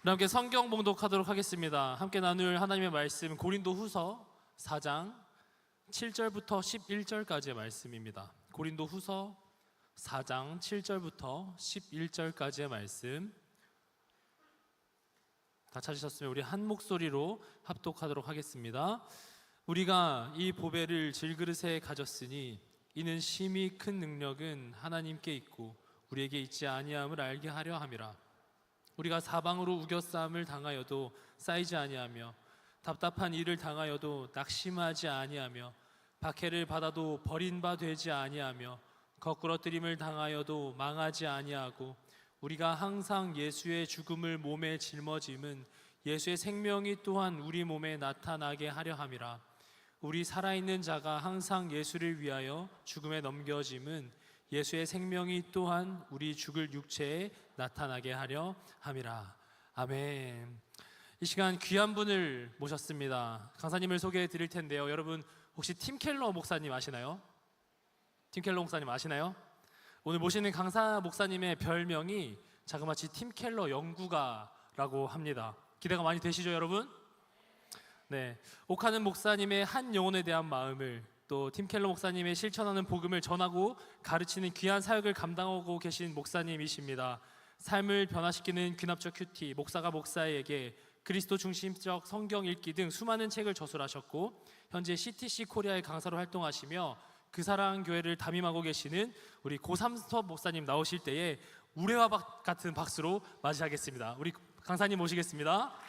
우리 함께 성경 봉독하도록 하겠습니다. 함께 나눌 하나님의 말씀 고린도후서 4장 7절부터 11절까지의 말씀입니다. 고린도후서 4장 7절부터 11절까지의 말씀 다 찾으셨으면 우리 한 목소리로 합독하도록 하겠습니다. 우리가 이 보배를 질그릇에 가졌으니 이는 심히 큰 능력은 하나님께 있고 우리에게 있지 아니함을 알게 하려 함이라. 우리가 사방으로 우겨싸움을 당하여도 쌓이지 아니하며 답답한 일을 당하여도 낙심하지 아니하며 박해를 받아도 버린 바 되지 아니하며 거꾸러뜨림을 당하여도 망하지 아니하고 우리가 항상 예수의 죽음을 몸에 짊어짐은 예수의 생명이 또한 우리 몸에 나타나게 하려 함이라. 우리 살아있는 자가 항상 예수를 위하여 죽음에 넘겨짐은 예수의 생명이 또한 우리 죽을 육체에 나타나게 하려 함이라. 아멘. 이 시간 귀한 분을 모셨습니다. 강사님을 소개해 드릴 텐데요. 여러분 혹시 팀 켈러 목사님 아시나요? 팀 켈러 목사님 아시나요? 오늘 모시는 강사 목사님의 별명이 자그마치 팀 켈러 연구가라고 합니다. 기대가 많이 되시죠, 여러분? 네, 옥하는 목사님의 한 영혼에 대한 마음을 또 팀 켈러 목사님의 실천하는 복음을 전하고 가르치는 귀한 사역을 감당하고 계신 목사님이십니다. 삶을 변화시키는 귀납적 큐티, 목사가 목사에게 그리스도 중심적 성경 읽기 등 수많은 책을 저술하셨고 현재 CTC 코리아의 강사로 활동하시며 그 사랑 교회를 담임하고 계시는 우리 고삼섭 목사님 나오실 때에 우레와 같은 박수로 맞이하겠습니다. 우리 강사님 모시겠습니다.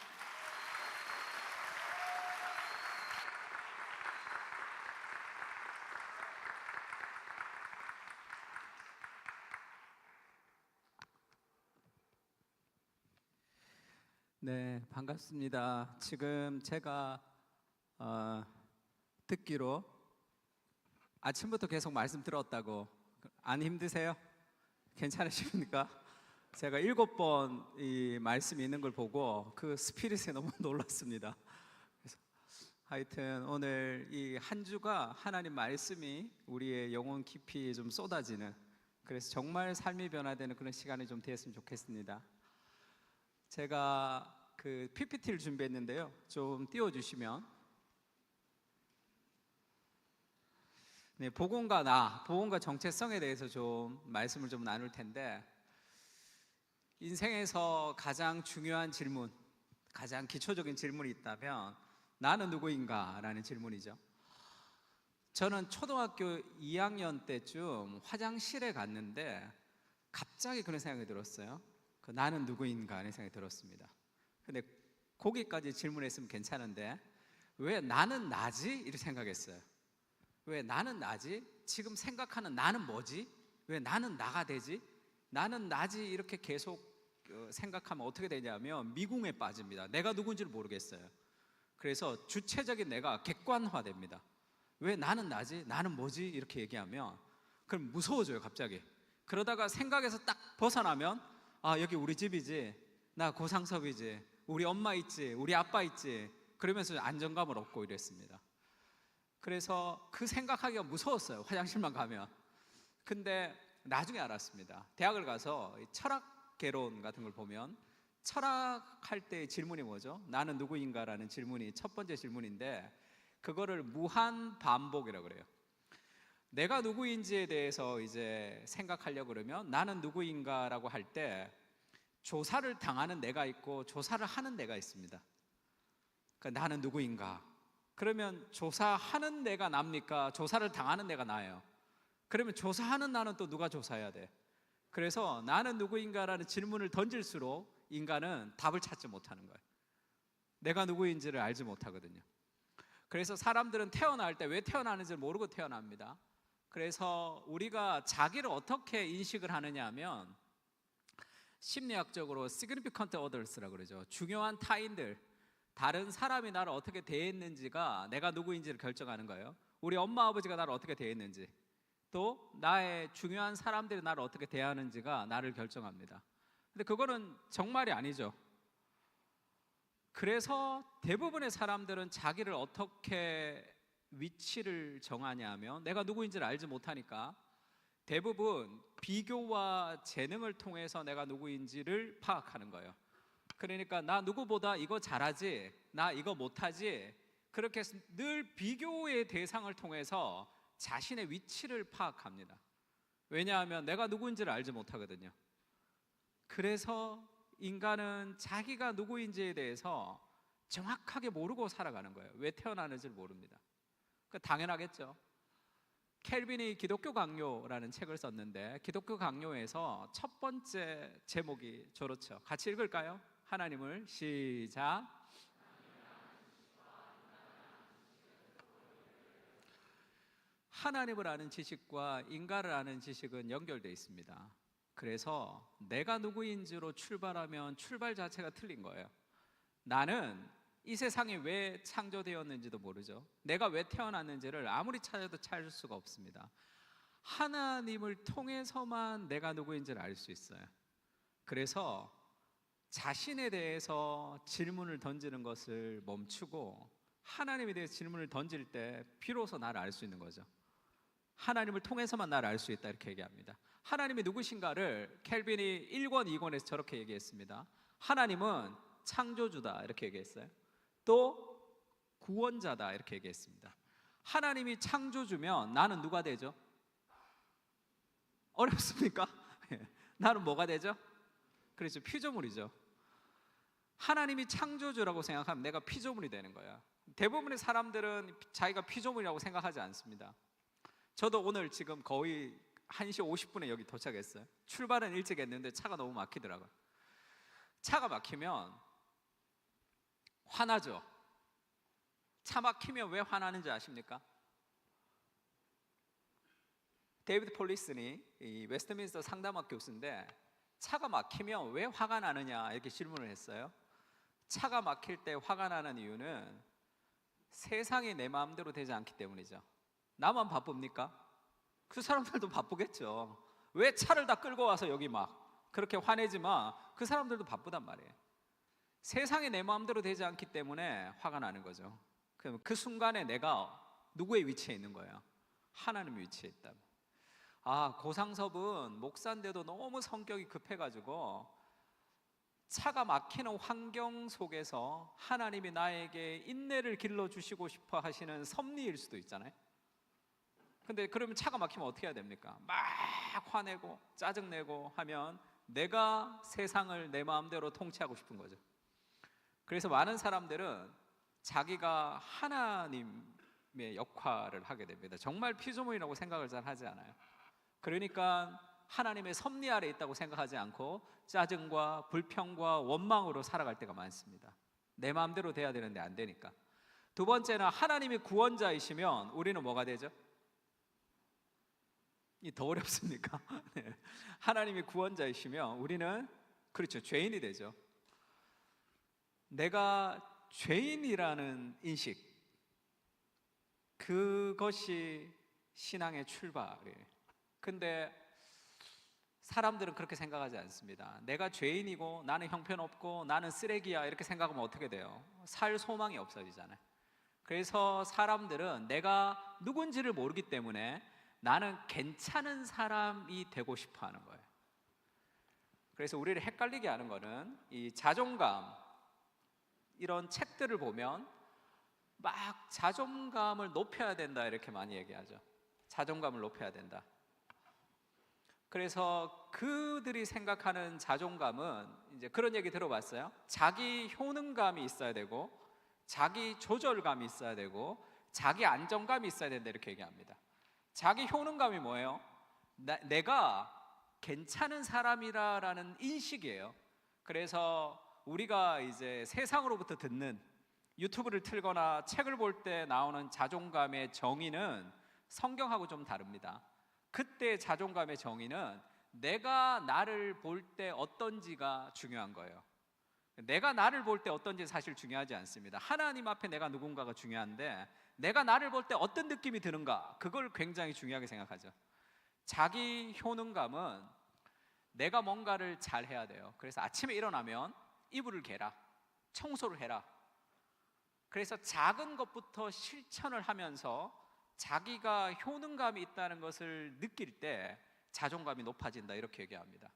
네, 반갑습니다. 지금 제가 듣기로 아침부터 계속 말씀 들었다고 안 힘드세요? 괜찮으십니까? 제가 7번 이 말씀이 있는 걸 보고 그 스피릿에 너무 놀랐습니다. 그래서 하여튼 오늘 이 한 주가 하나님 말씀이 우리의 영혼 깊이 좀 쏟아지는, 그래서 정말 삶이 변화되는 그런 시간이 좀 되었으면 좋겠습니다. 제가 그 PPT를 준비했는데요. 좀 띄워주시면. 네, 복음과 정체성에 대해서 좀 말씀을 좀 나눌 텐데, 인생에서 가장 중요한 질문, 가장 기초적인 질문이 있다면 나는 누구인가? 라는 질문이죠. 저는 초등학교 2학년 때쯤 화장실에 갔는데 갑자기 그런 생각이 들었어요. 나는 누구인가 하는 생각이 들었습니다. 근데 거기까지 질문했으면 괜찮은데 왜 나는 나지? 이렇게 생각했어요. 왜 나는 나지? 지금 생각하는 나는 뭐지? 왜 나는 나가 되지? 나는 나지? 이렇게 계속 생각하면 어떻게 되냐면 미궁에 빠집니다. 내가 누군지를 모르겠어요. 그래서 주체적인 내가 객관화됩니다. 왜 나는 나지? 나는 뭐지? 이렇게 얘기하면 그럼 무서워져요, 갑자기. 그러다가 생각에서 딱 벗어나면 아, 여기 우리 집이지, 나 고상섭이지, 우리 엄마 있지, 우리 아빠 있지, 그러면서 안정감을 얻고 이랬습니다. 그래서 그 생각하기가 무서웠어요, 화장실만 가면. 근데 나중에 알았습니다. 대학을 가서 철학 개론 같은 걸 보면 철학할 때의 질문이 뭐죠? 나는 누구인가라는 질문이 첫 번째 질문인데 그거를 무한 반복이라고 그래요. 내가 누구인지에 대해서 이제 생각하려고 그러면 나는 누구인가라고 할 때 조사를 당하는 내가 있고 조사를 하는 내가 있습니다. 그러니까 나는 누구인가? 그러면 조사하는 내가 납니까? 조사를 당하는 내가 나요? 그러면 조사하는 나는 또 누가 조사해야 돼? 그래서 나는 누구인가라는 질문을 던질수록 인간은 답을 찾지 못하는 거예요. 내가 누구인지를 알지 못하거든요. 그래서 사람들은 태어날 때 왜 태어나는지를 모르고 태어납니다. 그래서 우리가 자기를 어떻게 인식을 하느냐 하면 심리학적으로 significant others라고 그러죠. 중요한 타인들, 다른 사람이 나를 어떻게 대했는지가 내가 누구인지를 결정하는 거예요. 우리 엄마 아버지가 나를 어떻게 대했는지, 또 나의 중요한 사람들이 나를 어떻게 대하는지가 나를 결정합니다. 근데 그거는 정말이 아니죠. 그래서 대부분의 사람들은 자기를 어떻게 위치를 정하냐 하면 내가 누구인지를 알지 못하니까 대부분 비교와 재능을 통해서 내가 누구인지를 파악하는 거예요. 그러니까 나 누구보다 이거 잘하지, 나 이거 못하지, 그렇게 해서 늘 비교의 대상을 통해서 자신의 위치를 파악합니다. 왜냐하면 내가 누구인지를 알지 못하거든요. 그래서 인간은 자기가 누구인지에 대해서 정확하게 모르고 살아가는 거예요. 왜 태어나는지를 모릅니다. 그러니까 당연하겠죠. 켈빈이 기독교 강요라는 책을 썼는데 기독교 강요에서 첫 번째 제목이 저렇죠. 같이 읽을까요? 하나님을 시작. 하나님을 아는 지식과 인간을 아는 지식은 연결되어 있습니다. 그래서 내가 누구인지로 출발하면 출발 자체가 틀린 거예요. 나는 이 세상에 왜 창조되었는지도 모르죠. 내가 왜 태어났는지를 아무리 찾아도 찾을 수가 없습니다. 하나님을 통해서만 내가 누구인지를 알 수 있어요. 그래서 자신에 대해서 질문을 던지는 것을 멈추고 하나님에 대해서 질문을 던질 때 비로소 나를 알 수 있는 거죠. 하나님을 통해서만 나를 알 수 있다 이렇게 얘기합니다. 하나님이 누구신가를 켈빈이 1권, 2권에서 저렇게 얘기했습니다. 하나님은 창조주다 이렇게 얘기했어요. 또 구원자다 이렇게 얘기했습니다. 하나님이 창조주면 나는 누가 되죠? 어렵습니까? 나는 뭐가 되죠? 그렇죠, 피조물이죠. 하나님이 창조주라고 생각하면 내가 피조물이 되는 거야. 대부분의 사람들은 자기가 피조물이라고 생각하지 않습니다. 저도 오늘 지금 거의 1시 50분에 여기 도착했어요. 출발은 일찍 했는데 차가 너무 막히더라고요. 차가 막히면 화나죠. 차 막히면 왜 화나는지 아십니까? 데이비드 폴리슨이 이 웨스트민스터 상담학 교수인데 차가 막히면 왜 화가 나느냐 이렇게 질문을 했어요. 차가 막힐 때 화가 나는 이유는 세상이 내 마음대로 되지 않기 때문이죠. 나만 바쁩니까? 그 사람들도 바쁘겠죠. 왜 차를 다 끌고 와서 여기 막 그렇게 화내지 마. 그 사람들도 바쁘단 말이에요. 세상이 내 마음대로 되지 않기 때문에 화가 나는 거죠. 그럼 그 순간에 내가 누구의 위치에 있는 거예요? 하나님의 위치에 있다. 고상섭은 목사인데도 너무 성격이 급해가지고 차가 막히는 환경 속에서 하나님이 나에게 인내를 길러주시고 싶어 하시는 섭리일 수도 있잖아요. 근데 그러면 차가 막히면 어떻게 해야 됩니까? 막 화내고 짜증내고 하면 내가 세상을 내 마음대로 통치하고 싶은 거죠. 그래서 많은 사람들은 자기가 하나님의 역할을 하게 됩니다. 정말 피조물이라고 생각을 잘 하지 않아요. 그러니까 하나님의 섭리 아래 있다고 생각하지 않고 짜증과 불평과 원망으로 살아갈 때가 많습니다. 내 마음대로 돼야 되는데 안 되니까. 두 번째는 하나님이 구원자이시면 우리는 뭐가 되죠? 이 더 어렵습니까? 네. 하나님이 구원자이시면 우리는 그렇죠, 죄인이 되죠. 내가 죄인이라는 인식, 그것이 신앙의 출발이에요. 근데 사람들은 그렇게 생각하지 않습니다. 내가 죄인이고 나는 형편없고 나는 쓰레기야 이렇게 생각하면 어떻게 돼요? 살 소망이 없어지잖아요. 그래서 사람들은 내가 누군지를 모르기 때문에 나는 괜찮은 사람이 되고 싶어 하는 거예요. 그래서 우리를 헷갈리게 하는 거는 이 자존감, 이런 책들을 보면 막 자존감을 높여야 된다 이렇게 많이 얘기하죠. 자존감을 높여야 된다. 그래서 그들이 생각하는 자존감은 이제 그런 얘기 들어봤어요. 자기 효능감이 있어야 되고 자기 조절감이 있어야 되고 자기 안정감이 있어야 된다 이렇게 얘기합니다. 자기 효능감이 뭐예요? 내가 괜찮은 사람이라는 인식이에요. 그래서 우리가 이제 세상으로부터 듣는 유튜브를 틀거나 책을 볼 때 나오는 자존감의 정의는 성경하고 좀 다릅니다. 그때 자존감의 정의는 내가 나를 볼 때 어떤지가 중요한 거예요. 내가 나를 볼 때 어떤지 사실 중요하지 않습니다. 하나님 앞에 내가 누군가가 중요한데 내가 나를 볼 때 어떤 느낌이 드는가, 그걸 굉장히 중요하게 생각하죠. 자기 효능감은 내가 뭔가를 잘 해야 돼요. 그래서 아침에 일어나면 이불을 개라, 청소를 해라. 그래서 작은 것부터 실천을 하면서 자기가 효능감이 있다는 것을 느낄 때 자존감이 높아진다 이렇게 얘기합니다.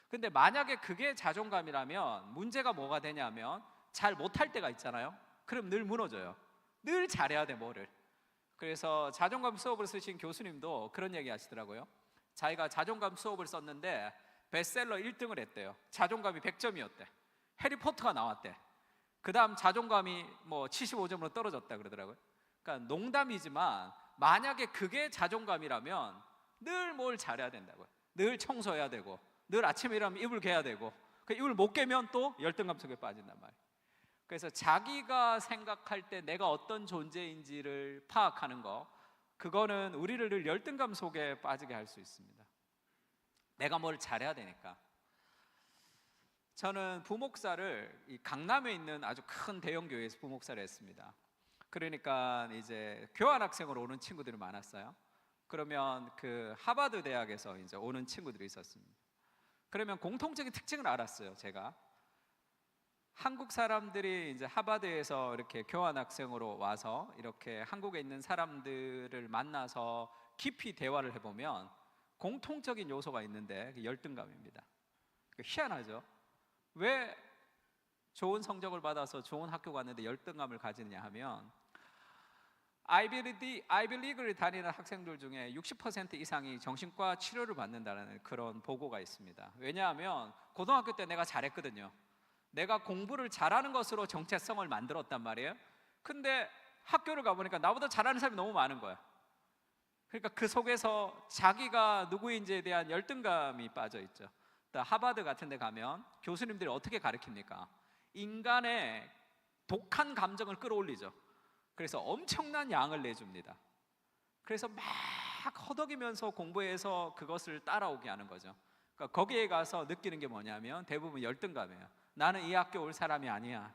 근데 만약에 그게 자존감이라면 문제가 뭐가 되냐면 잘 못할 때가 있잖아요. 그럼 늘 무너져요. 늘 잘해야 돼, 뭐를. 그래서 자존감 수업을 쓰신 교수님도 그런 얘기 하시더라고요. 자기가 자존감 수업을 썼는데 베스트셀러 1등을 했대요. 자존감이 100점이었대. 해리포터가 나왔대. 그 다음 자존감이 뭐 75점으로 떨어졌다 그러더라고요. 그러니까 농담이지만 만약에 그게 자존감이라면 늘 뭘 잘해야 된다고요. 늘 청소해야 되고, 늘 아침에 일어나면 이불 개야 되고, 그 이불 못 개면 또 열등감 속에 빠진단 말이에요. 그래서 자기가 생각할 때 내가 어떤 존재인지를 파악하는 거, 그거는 우리를 늘 열등감 속에 빠지게 할 수 있습니다. 내가 뭘 잘해야 되니까. 저는 부목사를 이 강남에 있는 아주 큰 대형 교회에서 부목사를 했습니다. 그러니까 이제 교환학생으로 오는 친구들이 많았어요. 그러면 그 하버드 대학에서 이제 오는 친구들이 있었습니다. 그러면 공통적인 특징을 알았어요. 제가 한국 사람들이 이제 하버드에서 이렇게 교환학생으로 와서 이렇게 한국에 있는 사람들을 만나서 깊이 대화를 해보면 공통적인 요소가 있는데 그게 열등감입니다. 희한하죠? 왜 좋은 성적을 받아서 좋은 학교 갔는데 열등감을 가지느냐 하면 아이비리그를 다니는 학생들 중에 60% 이상이 정신과 치료를 받는다는 그런 보고가 있습니다. 왜냐하면 고등학교 때 내가 잘했거든요. 내가 공부를 잘하는 것으로 정체성을 만들었단 말이에요. 근데 학교를 가보니까 나보다 잘하는 사람이 너무 많은 거야. 그러니까 그 속에서 자기가 누구인지에 대한 열등감이 빠져 있죠. 또 하버드 같은 데 가면 교수님들이 어떻게 가르칩니까? 인간의 독한 감정을 끌어올리죠. 그래서 엄청난 양을 내줍니다. 그래서 막 허덕이면서 공부해서 그것을 따라오게 하는 거죠. 그러니까 거기에 가서 느끼는 게 뭐냐면 대부분 열등감이에요. 나는 이 학교 올 사람이 아니야.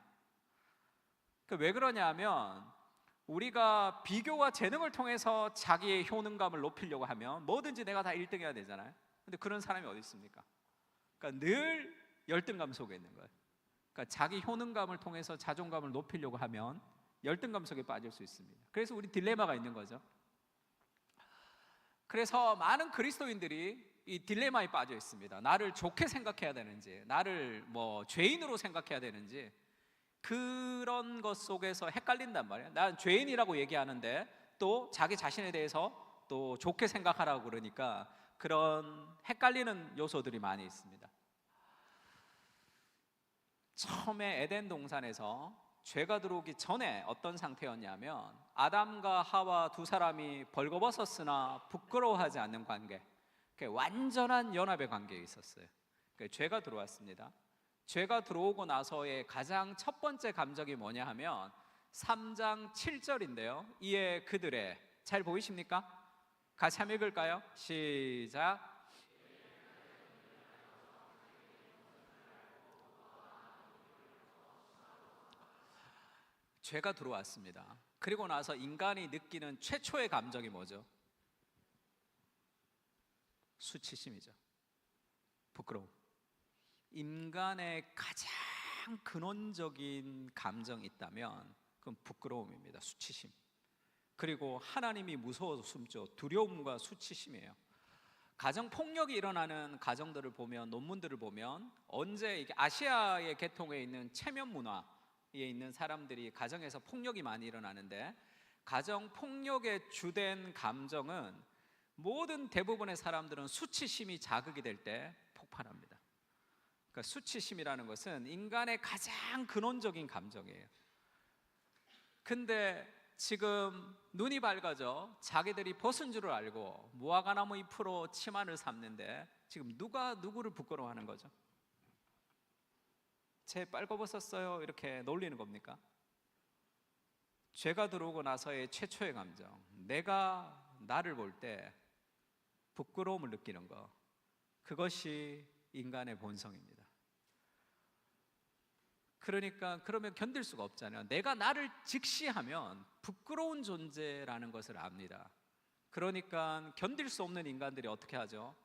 왜 그러냐면 우리가 비교와 재능을 통해서 자기의 효능감을 높이려고 하면 뭐든지 내가 다 1등 해야 되잖아요. 근데 그런 사람이 어디 있습니까? 그러니까 늘 열등감 속에 있는 거예요. 그러니까 자기 효능감을 통해서 자존감을 높이려고 하면 열등감 속에 빠질 수 있습니다. 그래서 우리 딜레마가 있는 거죠. 그래서 많은 그리스도인들이 이 딜레마에 빠져 있습니다. 나를 좋게 생각해야 되는지, 나를 뭐 죄인으로 생각해야 되는지, 그런 것 속에서 헷갈린단 말이에요. 난 죄인이라고 얘기하는데 또 자기 자신에 대해서 또 좋게 생각하라고 그러니까 그런 헷갈리는 요소들이 많이 있습니다. 처음에 에덴 동산에서 죄가 들어오기 전에 어떤 상태였냐면 아담과 하와 두 사람이 벌거벗었으나 부끄러워하지 않는 관계, 완전한 연합의 관계에 있었어요. 죄가 들어왔습니다. 죄가 들어오고 나서의 가장 첫 번째 감정이 뭐냐 하면 3장 7절인데요. 이에 그들의, 잘 보이십니까? 같이 한번 읽을까요? 시작. 죄가 들어왔습니다. 그리고 나서 인간이 느끼는 최초의 감정이 뭐죠? 수치심이죠. 부끄러움. 인간의 가장 근원적인 감정이 있다면 그건 부끄러움입니다. 수치심. 그리고 하나님이 무서워서 숨죠. 두려움과 수치심이에요. 가정폭력이 일어나는 가정들을 보면, 논문들을 보면 언제 이게 아시아의 계통에 있는 체면 문화에 있는 사람들이 가정에서 폭력이 많이 일어나는데 가정폭력의 주된 감정은 모든 대부분의 사람들은 수치심이 자극이 될 때 폭발합니다. 그러니까 수치심이라는 것은 인간의 가장 근원적인 감정이에요. 근데 지금 눈이 밝아져 자기들이 벗은 줄을 알고 무화과나무 잎으로 치마를 삼는데 지금 누가 누구를 부끄러워하는 거죠? 쟤 빨고벗었어요 이렇게 놀리는 겁니까? 죄가 들어오고 나서의 최초의 감정, 내가 나를 볼 때 부끄러움을 느끼는 거, 그것이 인간의 본성입니다. 그러니까 그러면 견딜 수가 없잖아요. 내가 나를 직시하면 부끄러운 존재라는 것을 압니다. 그러니까 견딜 수 없는 인간들이 어떻게 하죠?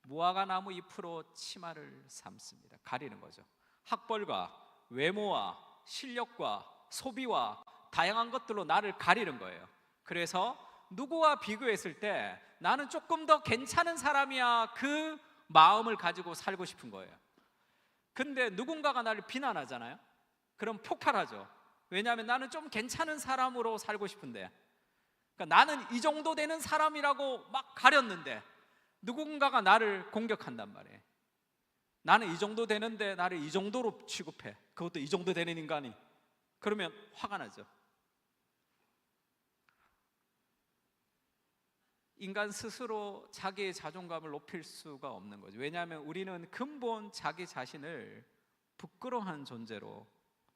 무화과나무 잎으로 치마를 삼습니다. 가리는 거죠. 학벌과 외모와 실력과 소비와 다양한 것들로 나를 가리는 거예요. 그래서 누구와 비교했을 때 나는 조금 더 괜찮은 사람이야, 그 마음을 가지고 살고 싶은 거예요. 근데 누군가가 나를 비난하잖아요. 그럼 폭발하죠. 왜냐하면 나는 좀 괜찮은 사람으로 살고 싶은데, 그러니까 나는 이 정도 되는 사람이라고 막 가렸는데 누군가가 나를 공격한단 말이에요. 나는 이 정도 되는데 나를 이 정도로 취급해. 그것도 이 정도 되는 인간이. 그러면 화가 나죠. 인간 스스로 자기의 자존감을 높일 수가 없는 거죠. 왜냐하면 우리는 근본 자기 자신을 부끄러워하는 존재로,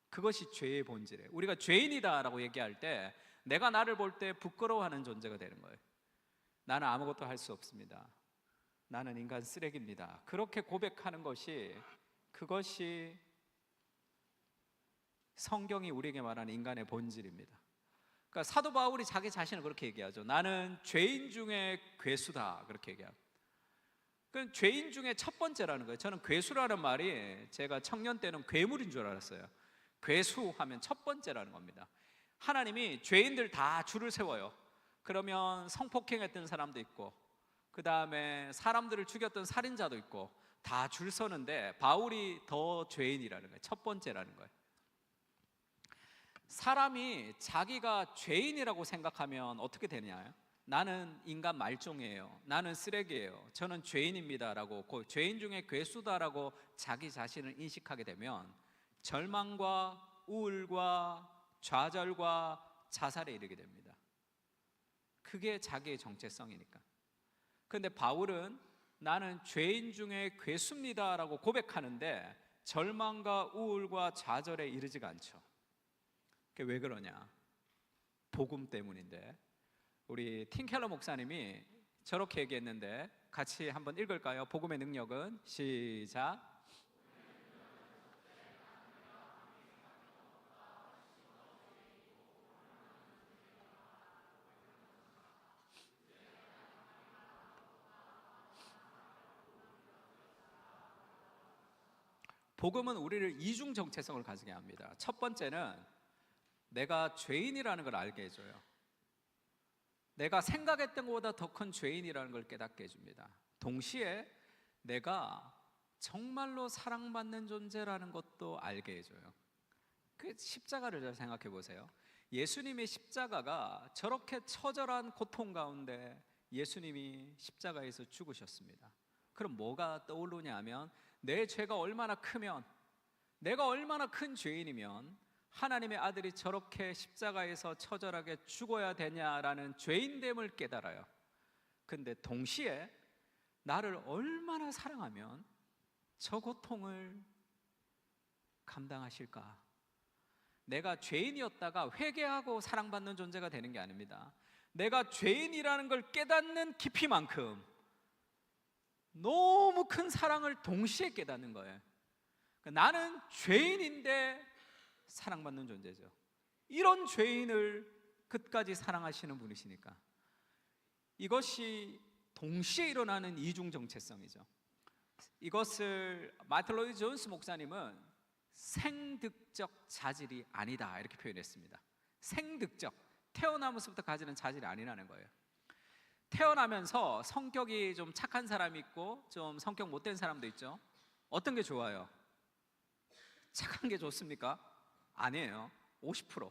그것이 죄의 본질이에요. 우리가 죄인이다라고 얘기할 때 내가 나를 볼 때 부끄러워하는 존재가 되는 거예요. 나는 아무것도 할 수 없습니다. 나는 인간 쓰레기입니다. 그렇게 고백하는 것이, 그것이 성경이 우리에게 말하는 인간의 본질입니다. 그러니까 사도 바울이 자기 자신을 그렇게 얘기하죠. 나는 죄인 중에 괴수다, 그렇게 얘기하고. 그 죄인 중에 첫 번째라는 거예요. 저는 괴수라는 말이 제가 청년 때는 괴물인 줄 알았어요. 괴수하면 첫 번째라는 겁니다. 하나님이 죄인들 다 줄을 세워요. 그러면 성폭행했던 사람도 있고, 그 다음에 사람들을 죽였던 살인자도 있고, 다 줄 서는데 바울이 더 죄인이라는 거예요. 첫 번째라는 거예요. 사람이 자기가 죄인이라고 생각하면 어떻게 되냐요? 나는 인간 말종이에요. 나는 쓰레기예요. 저는 죄인입니다라고, 그 죄인 중에 괴수다라고 자기 자신을 인식하게 되면 절망과 우울과 좌절과 자살에 이르게 됩니다. 그게 자기의 정체성이니까. 그런데 바울은 나는 죄인 중에 괴수입니다라고 고백하는데 절망과 우울과 좌절에 이르지가 않죠. 그게 왜 그러냐? 복음 때문인데. 우리 팀켈러 목사님이 저렇게 얘기했는데 같이 한번 읽을까요? 복음의 능력은? 시작. 복음은 우리를 이중 정체성을 가지게 합니다. 첫 번째는 내가 죄인이라는 걸 알게 해줘요. 내가 생각했던 것보다 더 큰 죄인이라는 걸 깨닫게 해줍니다. 동시에 내가 정말로 사랑받는 존재라는 것도 알게 해줘요. 그 십자가를 잘 생각해 보세요. 예수님의 십자가가 저렇게 처절한 고통 가운데 예수님이 십자가에서 죽으셨습니다. 그럼 뭐가 떠오르냐 하면, 내 죄가 얼마나 크면, 내가 얼마나 큰 죄인이면 하나님의 아들이 저렇게 십자가에서 처절하게 죽어야 되냐라는 죄인됨을 깨달아요. 근데 동시에 나를 얼마나 사랑하면 저 고통을 감당하실까? 내가 죄인이었다가 회개하고 사랑받는 존재가 되는 게 아닙니다. 내가 죄인이라는 걸 깨닫는 깊이만큼 너무 큰 사랑을 동시에 깨닫는 거예요. 나는 죄인인데 사랑받는 존재죠. 이런 죄인을 끝까지 사랑하시는 분이시니까. 이것이 동시에 일어나는 이중 정체성이죠. 이것을 마틴 로이드 존스 목사님은 생득적 자질이 아니다, 이렇게 표현했습니다. 생득적, 태어나면서부터 가지는 자질이 아니라는 거예요. 태어나면서 성격이 좀 착한 사람이 있고 좀 성격 못된 사람도 있죠. 어떤 게 좋아요? 착한 게 좋습니까? 아니에요. 50%.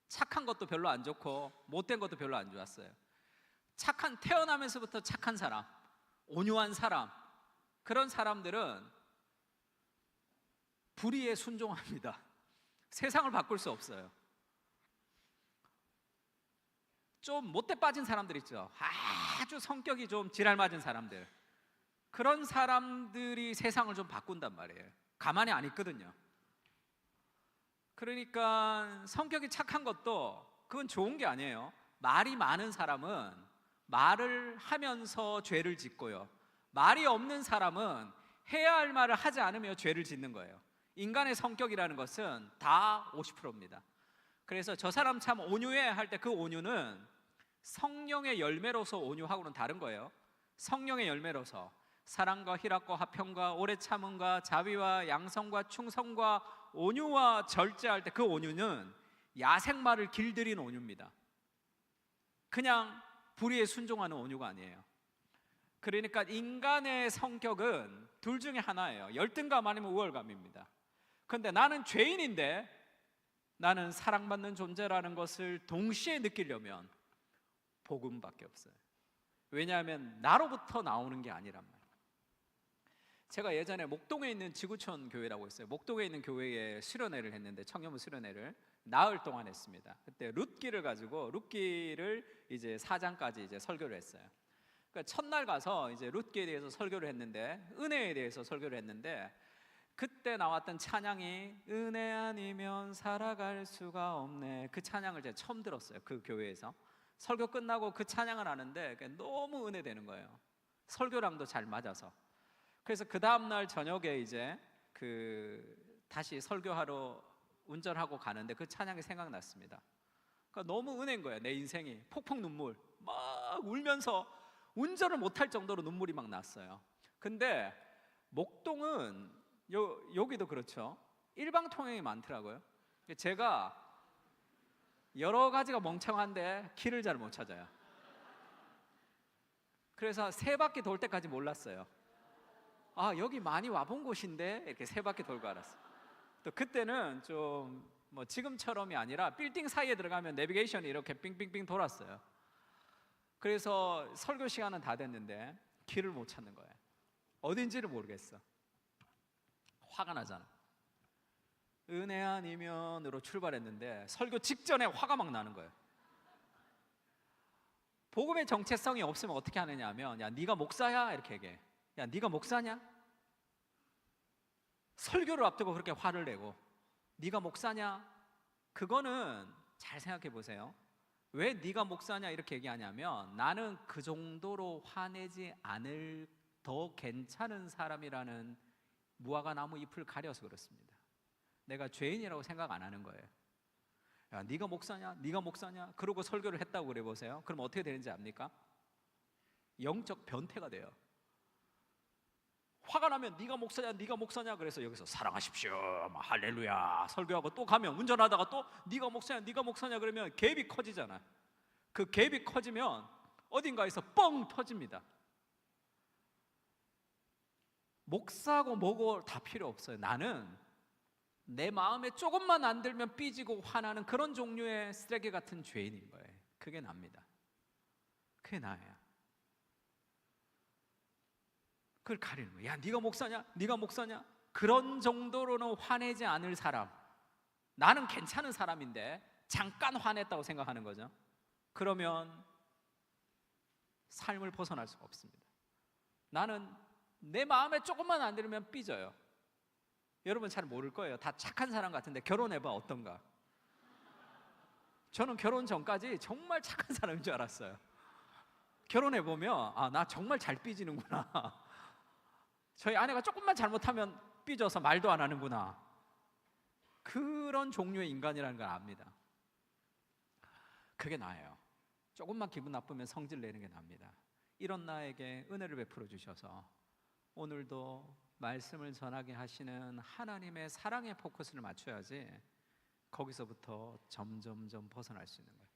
착한 것도 별로 안 좋고 못된 것도 별로 안 좋았어요. 태어나면서부터 착한 사람, 온유한 사람, 그런 사람들은 불의에 순종합니다. 세상을 바꿀 수 없어요. 좀 못돼 빠진 사람들 있죠. 아주 성격이 좀 지랄 맞은 사람들, 그런 사람들이 세상을 좀 바꾼단 말이에요. 가만히 안 있거든요. 그러니까 성격이 착한 것도 그건 좋은 게 아니에요. 말이 많은 사람은 말을 하면서 죄를 짓고요, 말이 없는 사람은 해야 할 말을 하지 않으며 죄를 짓는 거예요. 인간의 성격이라는 것은 다 50%입니다. 그래서 저 사람 참 온유해 할 때 그 온유는 성령의 열매로서 온유하고는 다른 거예요. 성령의 열매로서 사랑과 희락과 화평과 오래 참음과 자비와 양성과 충성과 온유와 절제할 때 그 온유는 야생마를 길들이는 온유입니다. 그냥 불의에 순종하는 온유가 아니에요. 그러니까 인간의 성격은 둘 중에 하나예요. 열등감 아니면 우월감입니다. 그런데 나는 죄인인데 나는 사랑받는 존재라는 것을 동시에 느끼려면 복음밖에 없어요. 왜냐하면 나로부터 나오는 게 아니란 말이에요. 제가 예전에 목동에 있는 지구촌 교회라고 있어요. 목동에 있는 교회에 수련회를 했는데, 청년부 수련회를 나흘 동안 했습니다. 그때 룻기를 가지고 룻기를 이제 4장까지 이제 설교를 했어요. 그러니까 첫날 가서 이제 룻기에 대해서 설교를 했는데, 은혜에 대해서 설교를 했는데, 그때 나왔던 찬양이 은혜 아니면 살아갈 수가 없네. 그 찬양을 제가 처음 들었어요. 그 교회에서 설교 끝나고 그 찬양을 하는데 너무 은혜되는 거예요. 설교랑도 잘 맞아서. 그래서 그 다음날 저녁에 이제 다시 설교하러 운전하고 가는데 그 찬양이 생각났습니다. 그러니까 너무 은혜인 거예요. 내 인생이 폭풍 눈물 막 울면서 운전을 못할 정도로 눈물이 막 났어요. 근데 목동은 여기도 그렇죠. 일방통행이 많더라고요. 제가 여러 가지가 멍청한데 길을 잘 못 찾아요. 그래서 3바퀴 돌 때까지 몰랐어요. 아, 여기 많이 와본 곳인데 이렇게 3바퀴 돌고 알았어요. 또 그때는 좀 뭐 지금처럼이 아니라 빌딩 사이에 들어가면 내비게이션이 이렇게 빙빙빙 돌았어요. 그래서 설교 시간은 다 됐는데 길을 못 찾는 거예요. 어딘지를 모르겠어. 화가 나잖아. 은혜 아니면으로 출발했는데 설교 직전에 화가 막 나는 거예요. 복음의 정체성이 없으면 어떻게 하느냐 하면, 야 네가 목사야 이렇게 얘기해. 야 네가 목사냐? 설교를 앞두고 그렇게 화를 내고 네가 목사냐? 그거는 잘 생각해 보세요. 왜 네가 목사냐 이렇게 얘기하냐면, 나는 그 정도로 화내지 않을 더 괜찮은 사람이라는 무화과 나무 잎을 가려서 그렇습니다. 내가 죄인이라고 생각 안 하는 거예요. 야 네가 목사냐? 네가 목사냐? 그러고 설교를 했다고 그래 보세요. 그럼 어떻게 되는지 압니까? 영적 변태가 돼요. 화가 나면 네가 목사냐 네가 목사냐 그래서 여기서 사랑하십시오 막 할렐루야 설교하고, 또 가면 운전하다가 또 네가 목사냐 네가 목사냐 그러면 갭이 커지잖아. 그 갭이 커지면 어딘가에서 뻥 터집니다. 목사고 뭐고 다 필요 없어요. 나는 내 마음에 조금만 안 들면 삐지고 화나는 그런 종류의 쓰레기 같은 죄인인 거예요. 그게 납니다. 그게 나예요. 그걸 가리는 거야. 야 네가 목사냐? 네가 목사냐? 그런 정도로는 화내지 않을 사람, 나는 괜찮은 사람인데 잠깐 화냈다고 생각하는 거죠. 그러면 삶을 벗어날 수가 없습니다. 나는 내 마음에 조금만 안 들으면 삐져요. 여러분 잘 모를 거예요. 다 착한 사람 같은데 결혼해봐 어떤가? 저는 결혼 전까지 정말 착한 사람인 줄 알았어요. 결혼해보면 아, 나 정말 잘 삐지는구나. 저희 아내가 조금만 잘못하면 삐져서 말도 안 하는구나. 그런 종류의 인간이라는 걸 압니다. 그게 나예요. 조금만 기분 나쁘면 성질 내는 게 납니다. 이런 나에게 은혜를 베풀어 주셔서 오늘도 말씀을 전하게 하시는 하나님의 사랑의 포커스를 맞춰야지 거기서부터 점점점 벗어날 수 있는 거예요.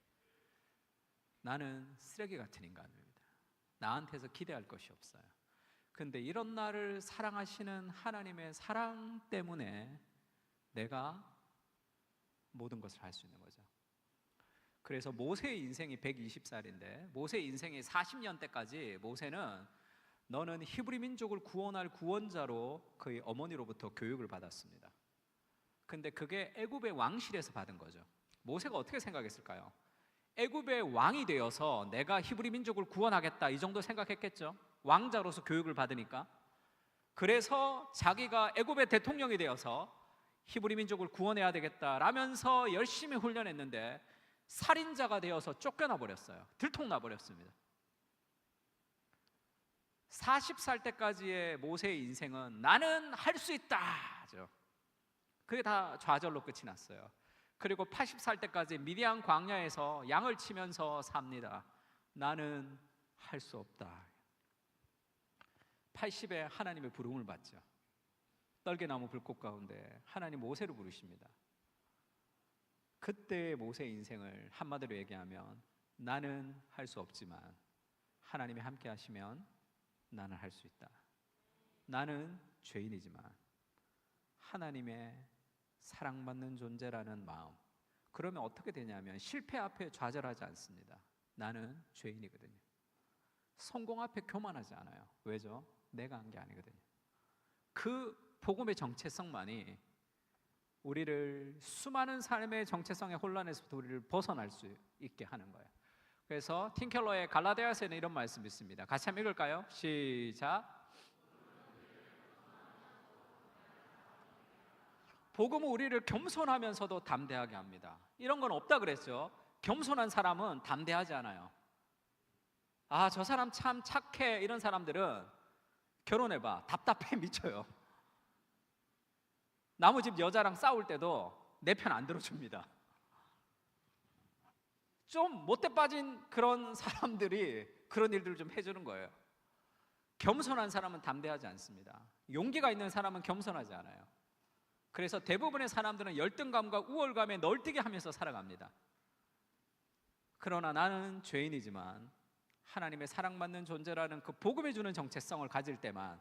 나는 쓰레기 같은 인간입니다. 나한테서 기대할 것이 없어요. 근데 이런 나를 사랑하시는 하나님의 사랑 때문에 내가 모든 것을 할 수 있는 거죠. 그래서 모세의 인생이 120살인데 모세의 인생이 40년 때까지 모세는 너는 히브리 민족을 구원할 구원자로 그의 어머니로부터 교육을 받았습니다. 근데 그게 애굽의 왕실에서 받은 거죠. 모세가 어떻게 생각했을까요? 애굽의 왕이 되어서 내가 히브리 민족을 구원하겠다 이 정도 생각했겠죠. 왕자로서 교육을 받으니까. 그래서 자기가 애굽의 대통령이 되어서 히브리 민족을 구원해야 되겠다라면서 열심히 훈련했는데 살인자가 되어서 쫓겨나 버렸어요. 들통나 버렸습니다. 40살 때까지의 모세의 인생은 나는 할 수 있다죠. 그게 다 좌절로 끝이 났어요. 그리고 80살 때까지 미디안 광야에서 양을 치면서 삽니다. 나는 할 수 없다. 80에 하나님의 부름을 받죠. 떨게나무 불꽃 가운데 하나님 모세를 부르십니다. 그때의 모세의 인생을 한마디로 얘기하면 나는 할 수 없지만 하나님이 함께 하시면 나는 할 수 있다. 나는 죄인이지만 하나님의 사랑받는 존재라는 마음. 그러면 어떻게 되냐면 실패 앞에 좌절하지 않습니다. 나는 죄인이거든요. 성공 앞에 교만하지 않아요. 왜죠? 내가 한 게 아니거든요. 그 복음의 정체성만이 우리를 수많은 삶의 정체성의 혼란에서부터 우리를 벗어날 수 있게 하는 거예요. 그래서 팀켈러의 갈라디아서에는 이런 말씀이 있습니다. 같이 한번 읽을까요? 시작. 복음은 우리를 겸손하면서도 담대하게 합니다. 이런 건 없다 그랬죠. 겸손한 사람은 담대하지 않아요. 아, 저 사람 참 착해. 이런 사람들은 결혼해봐. 답답해 미쳐요. 나무 집 여자랑 싸울 때도 내 편 안 들어줍니다. 좀 못돼 빠진 그런 사람들이 그런 일들을 좀 해주는 거예요. 겸손한 사람은 담대하지 않습니다. 용기가 있는 사람은 겸손하지 않아요. 그래서 대부분의 사람들은 열등감과 우월감에 널뛰게 하면서 살아갑니다. 그러나 나는 죄인이지만 하나님의 사랑받는 존재라는 그 복음이 주는 정체성을 가질 때만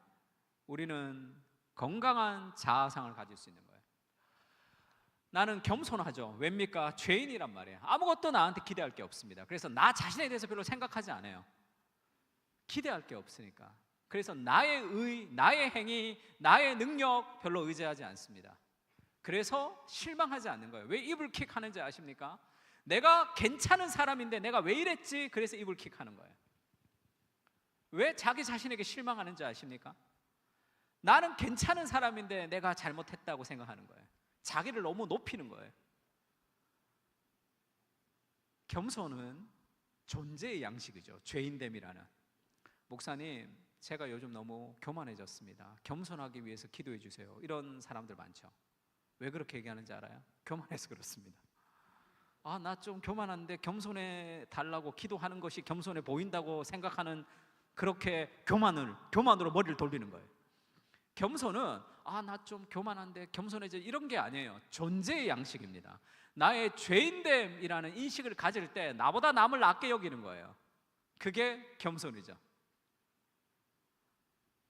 우리는 건강한 자아상을 가질 수 있는 거예요. 나는 겸손하죠. 왜입니까? 죄인이란 말이에요. 아무것도 나한테 기대할 게 없습니다. 그래서 나 자신에 대해서 별로 생각하지 않아요. 기대할 게 없으니까. 그래서 나의 의, 나의 행위, 나의 능력 별로 의지하지 않습니다. 그래서 실망하지 않는 거예요. 왜 이불킥 하는지 아십니까? 내가 괜찮은 사람인데 내가 왜 이랬지? 그래서 이불킥 하는 거예요. 왜 자기 자신에게 실망하는지 아십니까? 나는 괜찮은 사람인데 내가 잘못했다고 생각하는 거예요. 자기를 너무 높이는 거예요. 겸손은 존재의 양식이죠. 죄인됨이라는. 목사님, 제가 요즘 너무 교만해졌습니다. 겸손하기 위해서 기도해 주세요. 이런 사람들 많죠. 왜 그렇게 얘기하는지 알아요? 교만해서 그렇습니다. 아, 나 좀 교만한데 겸손해 달라고 기도하는 것이 겸손해 보인다고 생각하는, 그렇게 교만으로 머리를 돌리는 거예요. 겸손은 아, 나 좀 교만한데 겸손해져, 이런 게 아니에요. 존재의 양식입니다. 나의 죄인됨이라는 인식을 가질 때 나보다 남을 낮게 여기는 거예요. 그게 겸손이죠.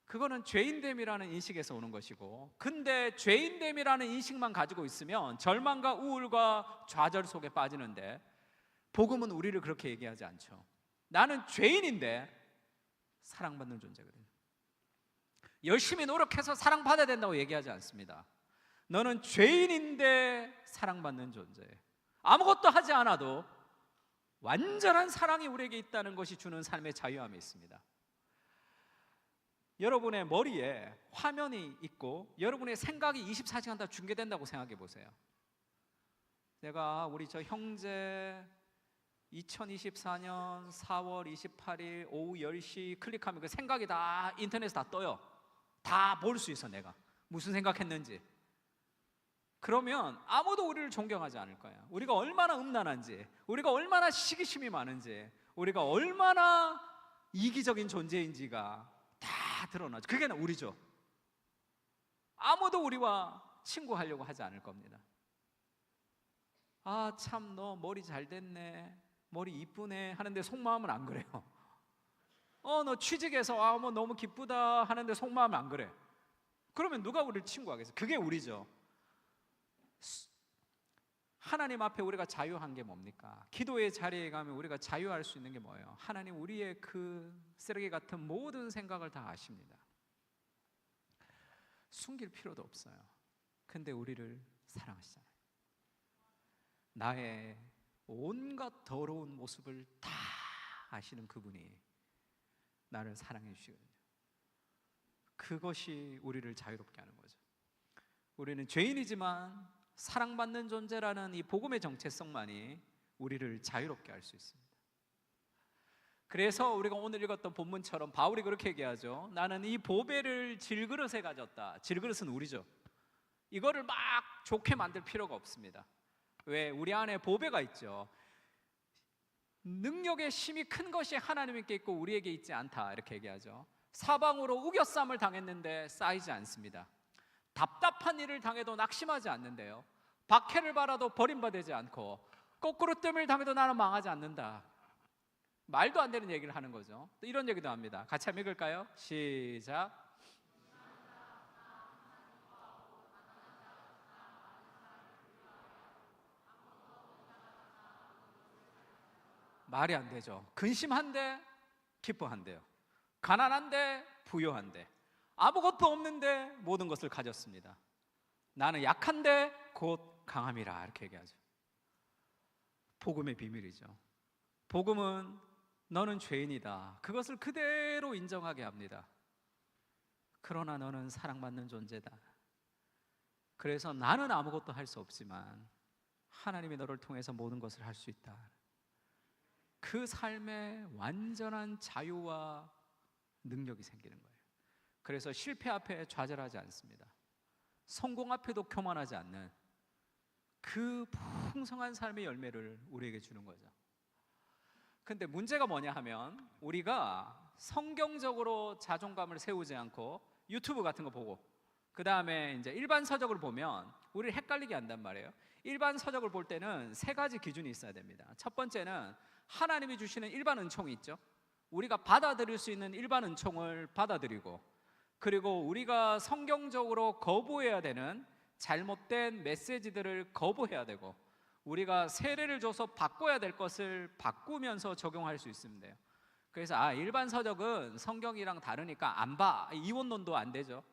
그거는 죄인됨이라는 인식에서 오는 것이고, 근데 죄인됨이라는 인식만 가지고 있으면 절망과 우울과 좌절 속에 빠지는데, 복음은 우리를 그렇게 얘기하지 않죠. 나는 죄인인데 사랑받는 존재거든요. 열심히 노력해서 사랑받아야 된다고 얘기하지 않습니다. 너는 죄인인데 사랑받는 존재예요. 아무것도 하지 않아도 완전한 사랑이 우리에게 있다는 것이 주는 삶의 자유함이 있습니다. 여러분의 머리에 화면이 있고 여러분의 생각이 24시간 다 중계된다고 생각해 보세요. 내가 우리 저 형제 2024년 4월 28일 오후 10시 클릭하면 그 생각이 다 인터넷에 다 떠요. 다 볼 수 있어. 내가 무슨 생각했는지. 그러면 아무도 우리를 존경하지 않을 거야. 우리가 얼마나 음란한지, 우리가 얼마나 시기심이 많은지, 우리가 얼마나 이기적인 존재인지가 다 드러나죠. 그게 우리죠. 아무도 우리와 친구하려고 하지 않을 겁니다. 아, 참 너 머리 잘 됐네, 머리 이쁘네 하는데 속마음은 안 그래요. 너 취직해서 뭐 너무 기쁘다 하는데 속마음은 안 그래. 그러면 누가 우리를 친구하겠어요? 그게 우리죠. 하나님 앞에 우리가 자유한 게 뭡니까? 기도의 자리에 가면 우리가 자유할 수 있는 게 뭐예요? 하나님, 우리의 그 쓰레기 같은 모든 생각을 다 아십니다. 숨길 필요도 없어요. 근데 우리를 사랑하시잖아요. 나의 온갖 더러운 모습을 다 아시는 그분이 나를 사랑해 주시거든요. 그것이 우리를 자유롭게 하는 거죠. 우리는 죄인이지만 사랑받는 존재라는 이 복음의 정체성만이 우리를 자유롭게 할 수 있습니다. 그래서 우리가 오늘 읽었던 본문처럼 바울이 그렇게 얘기하죠. 나는 이 보배를 질그릇에 가졌다. 질그릇은 우리죠. 이거를 막 좋게 만들 필요가 없습니다. 왜? 우리 안에 보배가 있죠. 능력의 힘이 큰 것이 하나님께 있고 우리에게 있지 않다, 이렇게 얘기하죠. 사방으로 우겨쌈을 당했는데 쌓이지 않습니다. 답답한 일을 당해도 낙심하지 않는데요. 박해를 받아도 버림받지 않고 거꾸로 뜸을 당해도 나는 망하지 않는다. 말도 안 되는 얘기를 하는 거죠. 또 이런 얘기도 합니다. 같이 한번 읽을까요? 시작. 말이 안 되죠. 근심한데 기뻐한대요. 가난한데 부유한데, 아무것도 없는데 모든 것을 가졌습니다. 나는 약한데 곧 강함이라, 이렇게 얘기하죠. 복음의 비밀이죠. 복음은 너는 죄인이다, 그것을 그대로 인정하게 합니다. 그러나 너는 사랑받는 존재다. 그래서 나는 아무것도 할 수 없지만 하나님이 너를 통해서 모든 것을 할 수 있다. 그 삶에 완전한 자유와 능력이 생기는 거예요. 그래서 실패 앞에 좌절하지 않습니다. 성공 앞에도 교만하지 않는 그 풍성한 삶의 열매를 우리에게 주는 거죠. 근데 문제가 뭐냐 하면, 우리가 성경적으로 자존감을 세우지 않고 유튜브 같은 거 보고, 그 다음에 이제 일반 서적을 보면 우리를 헷갈리게 한단 말이에요. 일반 서적을 볼 때는 세 가지 기준이 있어야 됩니다. 첫 번째는 하나님이 주시는 일반 은총이 있죠. 우리가 받아들일 수 있는 일반 은총을 받아들이고, 그리고 우리가 성경적으로 거부해야 되는 잘못된 메시지들을 거부해야 되고, 우리가 세례를 줘서 바꿔야 될 것을 바꾸면서 적용할 수 있으면 돼요. 그래서 일반 서적은 성경이랑 다르니까 안 봐, 이원론도 안 되죠.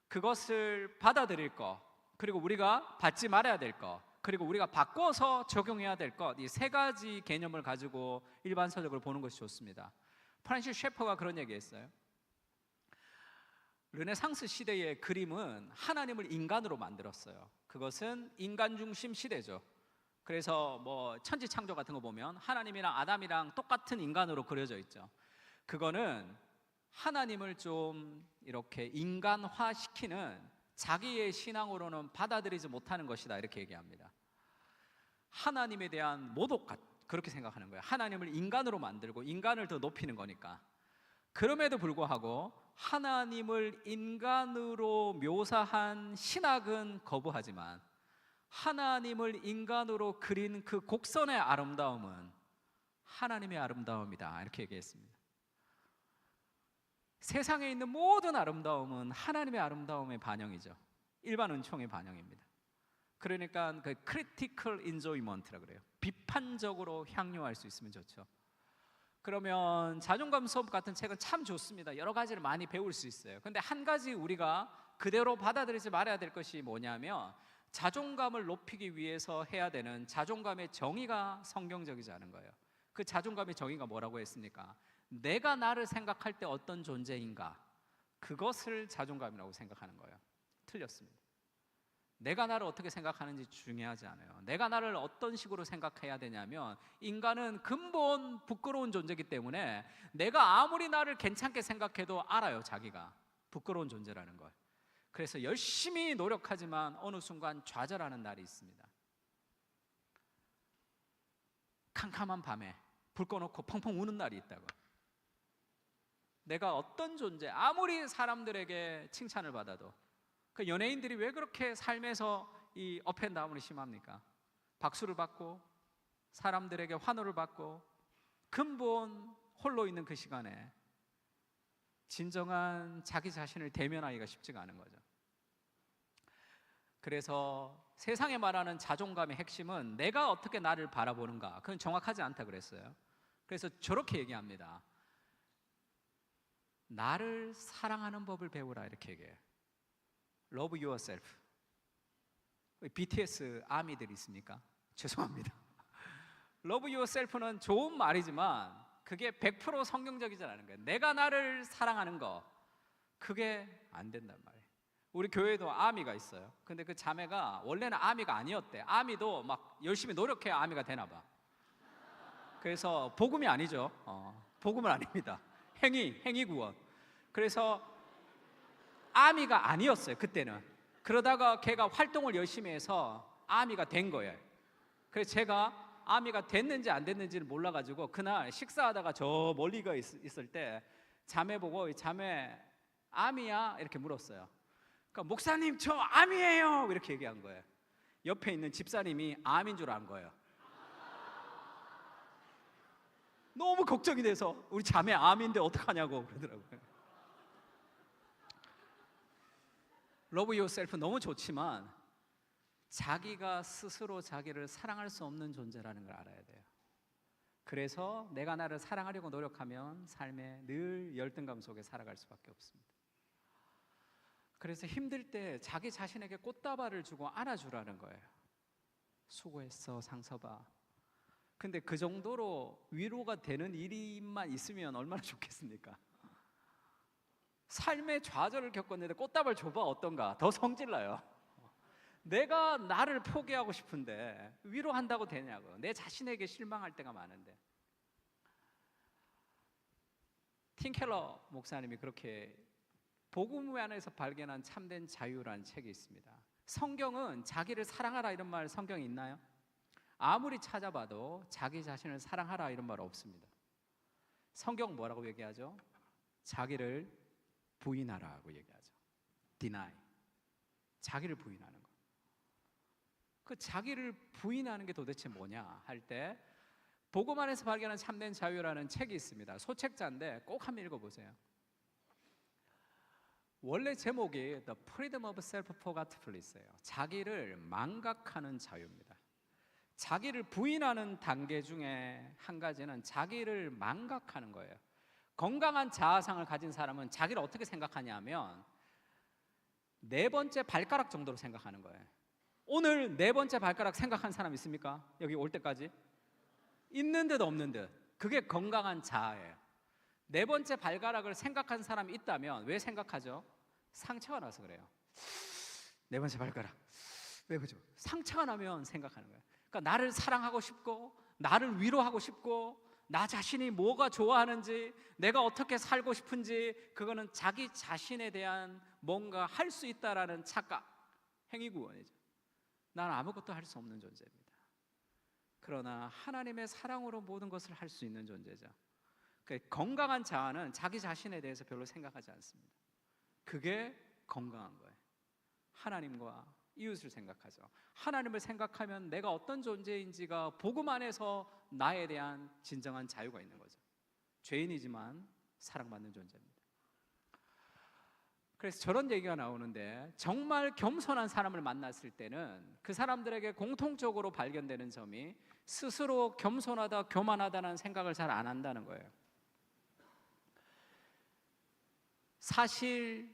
그것을 받아들일 거, 그리고 우리가 받지 말아야 될 거, 그리고 우리가 바꿔서 적용해야 될 것, 이 세 가지 개념을 가지고 일반 서적을 보는 것이 좋습니다. 프란시스 셰퍼가 그런 얘기했어요. 르네상스 시대의 그림은 하나님을 인간으로 만들었어요. 그것은 인간 중심 시대죠. 그래서 뭐 천지창조 같은 거 보면 하나님이랑 아담이랑 똑같은 인간으로 그려져 있죠. 그거는 하나님을 좀 이렇게 인간화시키는, 자기의 신앙으로는 받아들이지 못하는 것이다, 이렇게 얘기합니다. 하나님에 대한 모독, 그렇게 생각하는 거예요. 하나님을 인간으로 만들고 인간을 더 높이는 거니까. 그럼에도 불구하고 하나님을 인간으로 묘사한 신학은 거부하지만, 하나님을 인간으로 그린 그 곡선의 아름다움은 하나님의 아름다움이다, 이렇게 얘기했습니다. 세상에 있는 모든 아름다움은 하나님의 아름다움의 반영이죠. 일반 은총의 반영입니다. 그러니까 그 critical enjoyment라 그래요. 비판적으로 향유할 수 있으면 좋죠. 그러면 자존감 수업 같은 책은 참 좋습니다. 여러 가지를 많이 배울 수 있어요. 근데 한 가지 우리가 그대로 받아들이지 말아야 될 것이 뭐냐면, 자존감을 높이기 위해서 해야 되는 자존감의 정의가 성경적이지 않은 거예요. 그 자존감의 정의가 뭐라고 했습니까? 내가 나를 생각할 때 어떤 존재인가, 그것을 자존감이라고 생각하는 거예요. 틀렸습니다. 내가 나를 어떻게 생각하는지 중요하지 않아요. 내가 나를 어떤 식으로 생각해야 되냐면, 인간은 근본 부끄러운 존재이기 때문에 내가 아무리 나를 괜찮게 생각해도 알아요, 자기가 부끄러운 존재라는 걸. 그래서 열심히 노력하지만 어느 순간 좌절하는 날이 있습니다. 캄캄한 밤에 불 꺼놓고 펑펑 우는 날이 있다고. 내가 어떤 존재, 아무리 사람들에게 칭찬을 받아도, 그 연예인들이 왜 그렇게 삶에서 이 업앤다운이 심합니까? 박수를 받고 사람들에게 환호를 받고 근본 홀로 있는 그 시간에 진정한 자기 자신을 대면하기가 쉽지가 않은 거죠. 그래서 세상에 말하는 자존감의 핵심은 내가 어떻게 나를 바라보는가, 그건 정확하지 않다 그랬어요. 그래서 저렇게 얘기합니다. 나를 사랑하는 법을 배우라, 이렇게 얘기해요. Love yourself. BTS 아미들 있습니까? 죄송합니다. Love yourself는 좋은 말이지만 그게 100% 성경적이지 않은 거예요. 내가 나를 사랑하는 거, 그게 안 된단 말이에요. 우리 교회도 아미가 있어요. 근데 그 자매가 원래는 아미가 아니었대. 아미도 막 열심히 노력해야 아미가 되나 봐. 그래서 복음이 아니죠. 복음은 아닙니다. 행위 구원. 그래서 아미가 아니었어요, 그때는. 그러다가 걔가 활동을 열심히 해서 아미가 된 거예요. 그래서 제가 아미가 됐는지 안 됐는지를 몰라가지고 그날 식사하다가 저 멀리 가 있을 때 자매 보고, 자매 아미야? 이렇게 물었어요. 그러니까 목사님 저 아미예요, 이렇게 얘기한 거예요. 옆에 있는 집사님이 아미인 줄 안 거예요. 너무 걱정이 돼서 우리 자매 암인데 어떡하냐고 그러더라고요. 러브 요셀프 너무 좋지만 자기가 스스로 자기를 사랑할 수 없는 존재라는 걸 알아야 돼요. 그래서 내가 나를 사랑하려고 노력하면 삶에 늘 열등감 속에 살아갈 수밖에 없습니다. 그래서 힘들 때 자기 자신에게 꽃다발을 주고 안아주라는 거예요. 수고했어 상서봐. 근데 그 정도로 위로가 되는 일만 있으면 얼마나 좋겠습니까? 삶의 좌절을 겪었는데 꽃다발 줘봐 어떤가? 더 성질나요. 내가 나를 포기하고 싶은데 위로한다고 되냐고. 내 자신에게 실망할 때가 많은데. 팀 켈러 목사님이 그렇게 복음 안에서 발견한 참된 자유라는 책이 있습니다. 성경은 자기를 사랑하라 이런 말 성경에 있나요? 아무리 찾아봐도 자기 자신을 사랑하라 이런 말 없습니다. 성경 뭐라고 얘기하죠? 자기를 부인하라고 얘기하죠. deny. 자기를 부인하는 거. 그 자기를 부인하는 게 도대체 뭐냐 할 때 복음 안에서 발견한 참된 자유라는 책이 있습니다. 소책자인데 꼭 한번 읽어보세요. 원래 제목이 The Freedom of Self-Forgetfulness예요. 자기를 망각하는 자유입니다. 자기를 부인하는 단계 중에 한 가지는 자기를 망각하는 거예요. 건강한 자아상을 가진 사람은 자기를 어떻게 생각하냐 하면 네 번째 발가락 정도로 생각하는 거예요. 오늘 네 번째 발가락 생각한 사람 있습니까? 여기 올 때까지? 있는 듯 없는 듯. 그게 건강한 자아예요. 네 번째 발가락을 생각한 사람이 있다면 왜 생각하죠? 상처가 나서 그래요. 네 번째 발가락. 왜 그죠? 상처가 나면 생각하는 거예요. 그러니까 나를 사랑하고 싶고 나를 위로하고 싶고 나 자신이 뭐가 좋아하는지 내가 어떻게 살고 싶은지 그거는 자기 자신에 대한 뭔가 할 수 있다라는 착각, 행위구원이죠. 나는 아무것도 할 수 없는 존재입니다. 그러나 하나님의 사랑으로 모든 것을 할 수 있는 존재죠. 건강한 자아는 자기 자신에 대해서 별로 생각하지 않습니다. 그게 건강한 거예요. 하나님과 이웃을 생각하죠. 하나님을 생각하면 내가 어떤 존재인지가 복음 안에서 나에 대한 진정한 자유가 있는 거죠. 죄인이지만 사랑받는 존재입니다. 그래서 저런 얘기가 나오는데 정말 겸손한 사람을 만났을 때는 그 사람들에게 공통적으로 발견되는 점이 스스로 겸손하다, 교만하다는 생각을 잘 안 한다는 거예요. 사실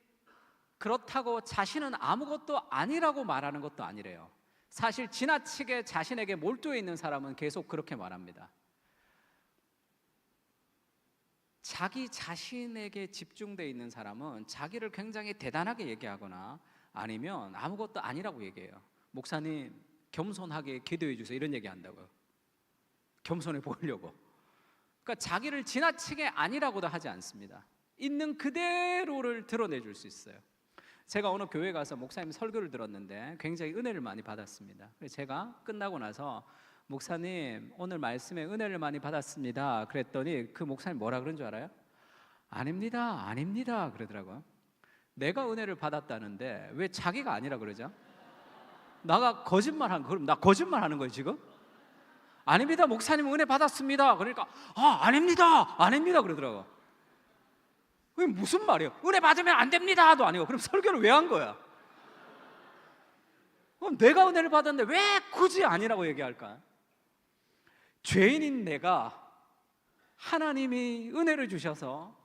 그렇다고 자신은 아무것도 아니라고 말하는 것도 아니래요. 사실 지나치게 자신에게 몰두해 있는 사람은 계속 그렇게 말합니다. 자기 자신에게 집중되어 있는 사람은 자기를 굉장히 대단하게 얘기하거나 아니면 아무것도 아니라고 얘기해요. 목사님 겸손하게 기도해 주세요 이런 얘기 한다고요. 겸손해 보이려고. 그러니까 자기를 지나치게 아니라고도 하지 않습니다. 있는 그대로를 드러내줄 수 있어요. 제가 어느 교회 가서 목사님 설교를 들었는데 굉장히 은혜를 많이 받았습니다. 그래서 제가 끝나고 나서 목사님 오늘 말씀에 은혜를 많이 받았습니다 그랬더니 그 목사님 뭐라 그런 줄 알아요? 아닙니다 아닙니다 그러더라고요. 내가 은혜를 받았다는데 왜 자기가 아니라 그러죠? 나가 거짓말한 그럼 나 거짓말하는 거예요 지금? 아닙니다 목사님 은혜 받았습니다 그러니까 아닙니다 아닙니다 그러더라고요. 그게 무슨 말이에요? 은혜 받으면 안 됩니다도 아니고 그럼 설교를 왜 한 거야? 그럼 내가 은혜를 받았는데 왜 굳이 아니라고 얘기할까? 죄인인 내가 하나님이 은혜를 주셔서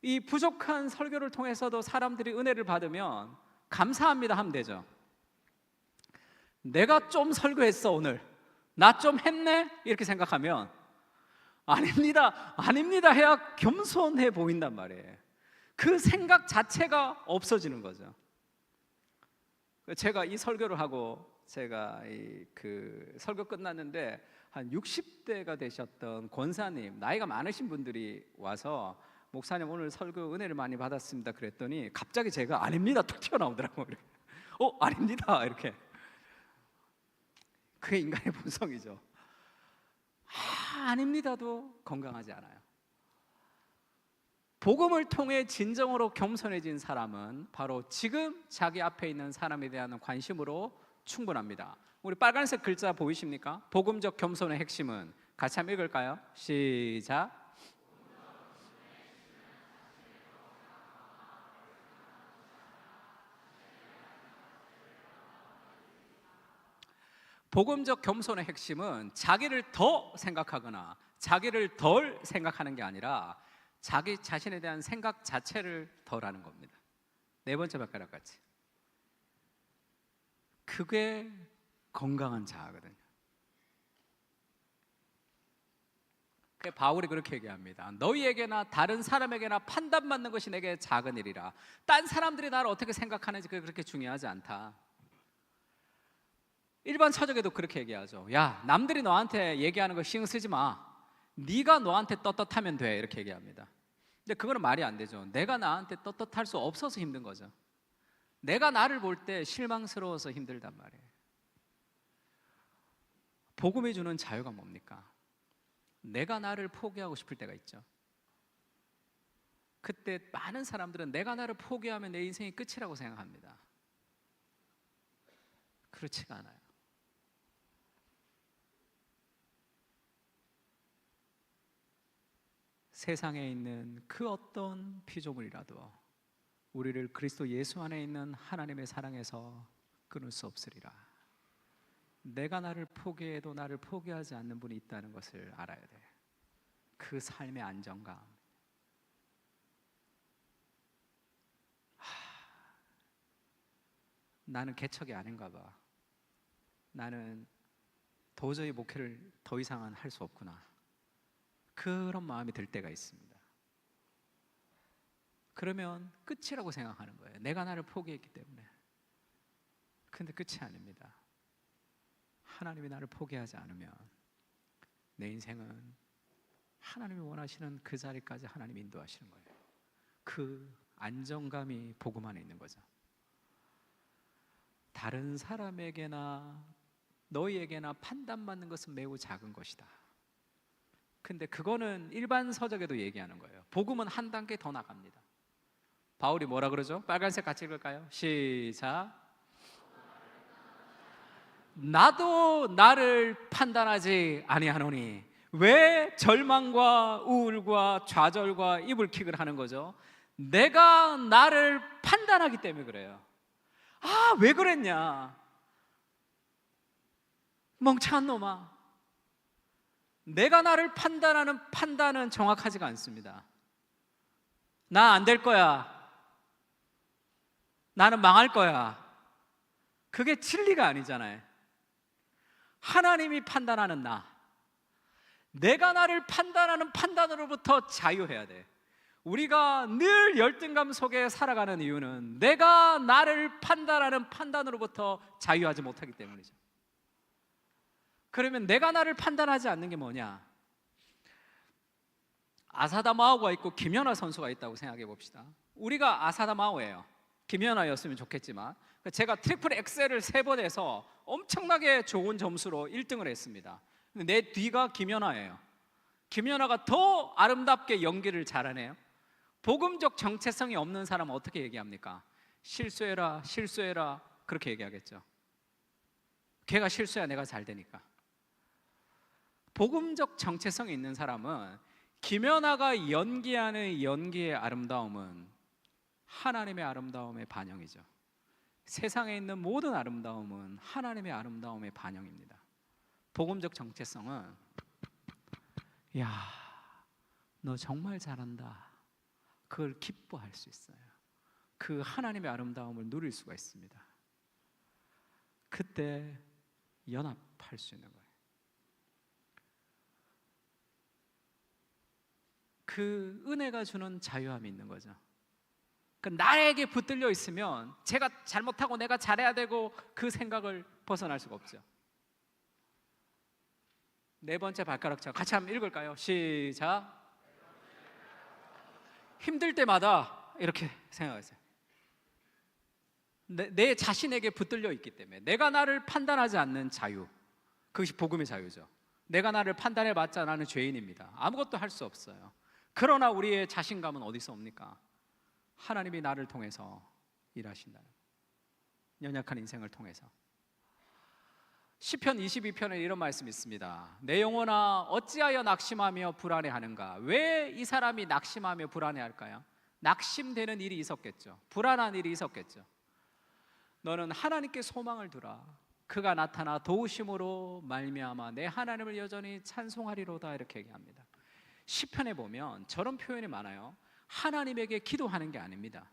이 부족한 설교를 통해서도 사람들이 은혜를 받으면 감사합니다 하면 되죠. 내가 좀 설교했어 오늘 나 좀 했네 이렇게 생각하면 아닙니다 아닙니다 해야 겸손해 보인단 말이에요. 그 생각 자체가 없어지는 거죠. 제가 이 설교를 하고 제가 그 설교 끝났는데 한 60대가 되셨던 권사님 나이가 많으신 분들이 와서 목사님 오늘 설교 은혜를 많이 받았습니다 그랬더니 갑자기 제가 아닙니다 툭 튀어나오더라고요. 아닙니다 이렇게. 그게 인간의 본성이죠. 아닙니다도 건강하지 않아요. 복음을 통해 진정으로 겸손해진 사람은 바로 지금 자기 앞에 있는 사람에 대한 관심으로 충분합니다. 우리 빨간색 글자 보이십니까? 복음적 겸손의 핵심은 같이 한번 읽을까요? 시작. 복음적 겸손의 핵심은 자기를 더 생각하거나 자기를 덜 생각하는 게 아니라 자기 자신에 대한 생각 자체를 덜 하는 겁니다. 네 번째 발가락 같이. 그게 건강한 자아거든요. 그 바울이 그렇게 얘기합니다. 너희에게나 다른 사람에게나 판단받는 것이 내게 작은 일이라. 딴 사람들이 나를 어떻게 생각하는지 그게 그렇게 중요하지 않다. 일반 서적에도 그렇게 얘기하죠. 야, 남들이 너한테 얘기하는 거 신경 쓰지 마. 네가 너한테 떳떳하면 돼. 이렇게 얘기합니다. 근데 그거는 말이 안 되죠. 내가 나한테 떳떳할 수 없어서 힘든 거죠. 내가 나를 볼 때 실망스러워서 힘들단 말이에요. 복음이 주는 자유가 뭡니까? 내가 나를 포기하고 싶을 때가 있죠. 그때 많은 사람들은 내가 나를 포기하면 내 인생이 끝이라고 생각합니다. 그렇지가 않아요. 세상에 있는 그 어떤 피조물이라도 우리를 그리스도 예수 안에 있는 하나님의 사랑에서 끊을 수 없으리라. 내가 나를 포기해도 나를 포기하지 않는 분이 있다는 것을 알아야 돼. 그 삶의 안정감. 나는 개척이 아닌가 봐. 나는 도저히 목회를 더 이상은 할 수 없구나. 그런 마음이 들 때가 있습니다. 그러면 끝이라고 생각하는 거예요. 내가 나를 포기했기 때문에. 근데 끝이 아닙니다. 하나님이 나를 포기하지 않으면 내 인생은 하나님이 원하시는 그 자리까지 하나님이 인도하시는 거예요. 그 안정감이 복음 안에 있는 거죠. 다른 사람에게나 너희에게나 판단받는 것은 매우 작은 것이다. 근데 그거는 일반 서적에도 얘기하는 거예요. 복음은 한 단계 더 나갑니다. 바울이 뭐라 그러죠? 빨간색 같이 읽을까요? 시작. 나도 나를 판단하지 아니하노니. 왜 절망과 우울과 좌절과 이불킥을 하는 거죠? 내가 나를 판단하기 때문에 그래요. 아, 왜 그랬냐? 멍청한 놈아. 내가 나를 판단하는 판단은 정확하지가 않습니다. 나 안 될 거야. 나는 망할 거야. 그게 진리가 아니잖아요. 하나님이 판단하는 나. 내가 나를 판단하는 판단으로부터 자유해야 돼. 우리가 늘 열등감 속에 살아가는 이유는 내가 나를 판단하는 판단으로부터 자유하지 못하기 때문이죠. 그러면 내가 나를 판단하지 않는 게 뭐냐? 아사다마오가 있고 김연아 선수가 있다고 생각해 봅시다. 우리가 아사다마오예요. 김연아였으면 좋겠지만 제가 트리플 엑셀을 3번 해서 엄청나게 좋은 점수로 1등을 했습니다. 근데 내 뒤가 김연아예요. 김연아가 더 아름답게 연기를 잘하네요. 복음적 정체성이 없는 사람은 어떻게 얘기합니까? 실수해라, 실수해라 그렇게 얘기하겠죠. 걔가 실수해야 내가 잘 되니까. 복음적 정체성이 있는 사람은 김연아가 연기하는 연기의 아름다움은 하나님의 아름다움의 반영이죠. 세상에 있는 모든 아름다움은 하나님의 아름다움의 반영입니다. 복음적 정체성은 야, 너 정말 잘한다. 그걸 기뻐할 수 있어요. 그 하나님의 아름다움을 누릴 수가 있습니다. 그때 연합할 수 있는 거예요. 그 은혜가 주는 자유함이 있는 거죠. 나에게 붙들려 있으면 제가 잘못하고 내가 잘해야 되고 그 생각을 벗어날 수가 없죠. 4번째 발가락 차 같이 한번 읽을까요? 시작. 힘들 때마다 이렇게 생각하세요. 내 자신에게 붙들려 있기 때문에 내가 나를 판단하지 않는 자유, 그것이 복음의 자유죠. 내가 나를 판단해봤자 나는 죄인입니다. 아무것도 할 수 없어요. 그러나 우리의 자신감은 어디서 옵니까? 하나님이 나를 통해서 일하신다는, 연약한 인생을 통해서. 시편 22편에 이런 말씀이 있습니다. 내 영혼아 어찌하여 낙심하며 불안해하는가? 왜 이 사람이 낙심하며 불안해할까요? 낙심되는 일이 있었겠죠. 불안한 일이 있었겠죠. 너는 하나님께 소망을 두라. 그가 나타나 도우심으로 말미암아 내 하나님을 여전히 찬송하리로다, 이렇게 얘기합니다. 시편에 보면 저런 표현이 많아요. 하나님에게 기도하는 게 아닙니다.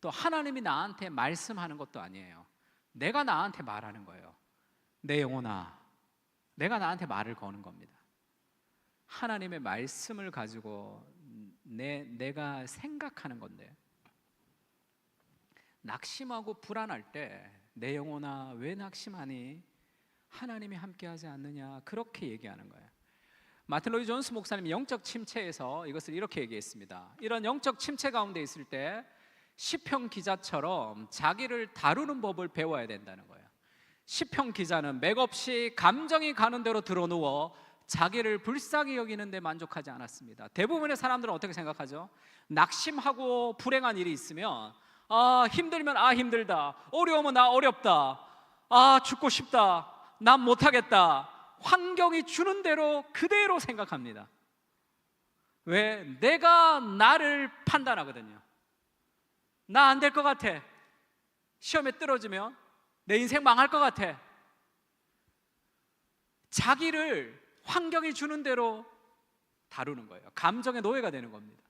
또 하나님이 나한테 말씀하는 것도 아니에요. 내가 나한테 말하는 거예요. 내 영혼아, 내가 나한테 말을 거는 겁니다. 하나님의 말씀을 가지고 내가 생각하는 건데, 낙심하고 불안할 때 내 영혼아 왜 낙심하니? 하나님이 함께하지 않느냐, 그렇게 얘기하는 거예요. 마틴 로이드 존스 목사님이 영적 침체에서 이것을 이렇게 얘기했습니다. 이런 영적 침체 가운데 있을 때 시편 기자처럼 자기를 다루는 법을 배워야 된다는 거예요. 시편 기자는 맥없이 감정이 가는 대로 드러누워 자기를 불쌍히 여기는 데 만족하지 않았습니다. 대부분의 사람들은 어떻게 생각하죠? 낙심하고 불행한 일이 있으면 힘들면 힘들다, 어려우면 어렵다, 죽고 싶다, 난 못하겠다, 환경이 주는 대로 그대로 생각합니다. 왜? 내가 나를 판단하거든요. 나 안 될 것 같아, 시험에 떨어지면 내 인생 망할 것 같아. 자기를 환경이 주는 대로 다루는 거예요. 감정의 노예가 되는 겁니다.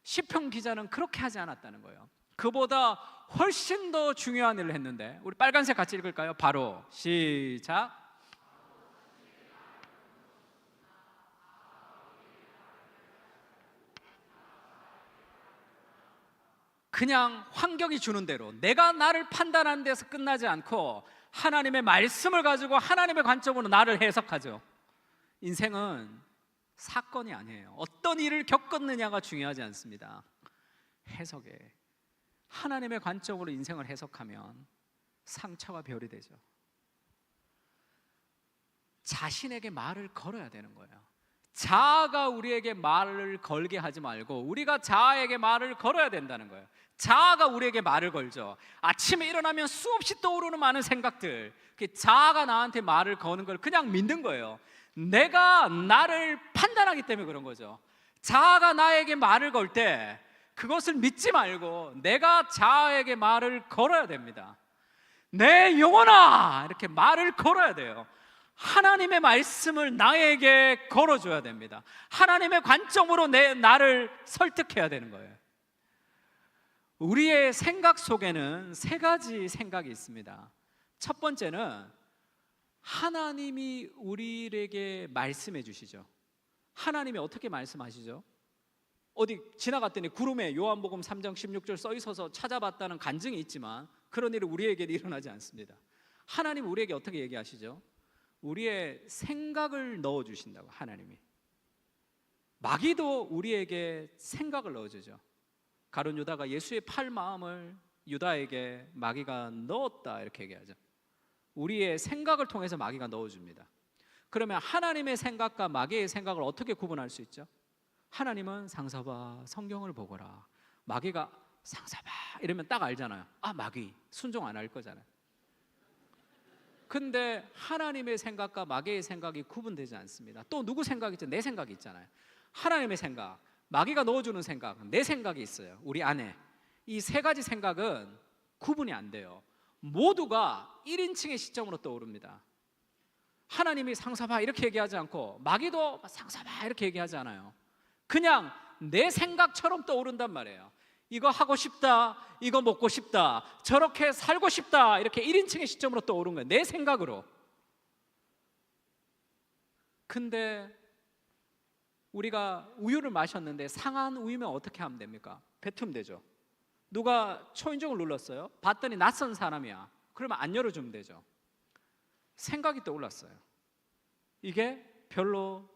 시편 기자는 그렇게 하지 않았다는 거예요. 그보다 훨씬 더 중요한 일을 했는데, 우리 빨간색 같이 읽을까요? 바로 시작. 그냥 환경이 주는 대로 내가 나를 판단하는 데서 끝나지 않고 하나님의 말씀을 가지고 하나님의 관점으로 나를 해석하죠. 인생은 사건이 아니에요. 어떤 일을 겪었느냐가 중요하지 않습니다. 해석에 하나님의 관점으로 인생을 해석하면 상처와 별이 되죠. 자신에게 말을 걸어야 되는 거예요. 자아가 우리에게 말을 걸게 하지 말고 우리가 자아에게 말을 걸어야 된다는 거예요. 자아가 우리에게 말을 걸죠. 아침에 일어나면 수없이 떠오르는 많은 생각들, 자아가 나한테 말을 거는 걸 그냥 믿는 거예요. 내가 나를 판단하기 때문에 그런 거죠. 자아가 나에게 말을 걸 때 그것을 믿지 말고 내가 자아에게 말을 걸어야 됩니다. 내 영혼아, 이렇게 말을 걸어야 돼요. 하나님의 말씀을 나에게 걸어줘야 됩니다. 하나님의 관점으로 나를 설득해야 되는 거예요. 우리의 생각 속에는 세 가지 생각이 있습니다. 첫 번째는 하나님이 우리에게 말씀해 주시죠. 하나님이 어떻게 말씀하시죠? 어디 지나갔더니 구름에 요한복음 3장 16절 써 있어서 찾아봤다는 간증이 있지만 그런 일은 우리에게 일어나지 않습니다. 하나님 우리에게 어떻게 얘기하시죠? 우리의 생각을 넣어주신다고. 하나님이 마귀도 우리에게 생각을 넣어주죠. 가룟 유다가 예수의 팔 마음을 유다에게 마귀가 넣었다, 이렇게 얘기하죠. 우리의 생각을 통해서 마귀가 넣어줍니다. 그러면 하나님의 생각과 마귀의 생각을 어떻게 구분할 수 있죠? 하나님은 상서봐 성경을 보거라. 마귀가 상서봐 이러면 딱 알잖아요. 마귀 순종 안 할 거잖아요. 근데 하나님의 생각과 마귀의 생각이 구분되지 않습니다. 또 누구 생각이 있죠? 내 생각이 있잖아요. 하나님의 생각, 마귀가 넣어주는 생각, 내 생각이 있어요. 우리 안에. 이 세 가지 생각은 구분이 안 돼요. 모두가 1인칭의 시점으로 떠오릅니다. 하나님이 상사봐 이렇게 얘기하지 않고 마귀도 상사봐 이렇게 얘기하지 않아요. 그냥 내 생각처럼 떠오른단 말이에요. 이거 하고 싶다, 이거 먹고 싶다, 저렇게 살고 싶다, 이렇게 1인칭의 시점으로 떠오른 거예요. 내 생각으로. 근데 우리가 우유를 마셨는데 상한 우유면 어떻게 하면 됩니까? 뱉으면 되죠. 누가 초인종을 눌렀어요. 봤더니 낯선 사람이야. 그러면 안 열어주면 되죠. 생각이 떠올랐어요. 이게 별로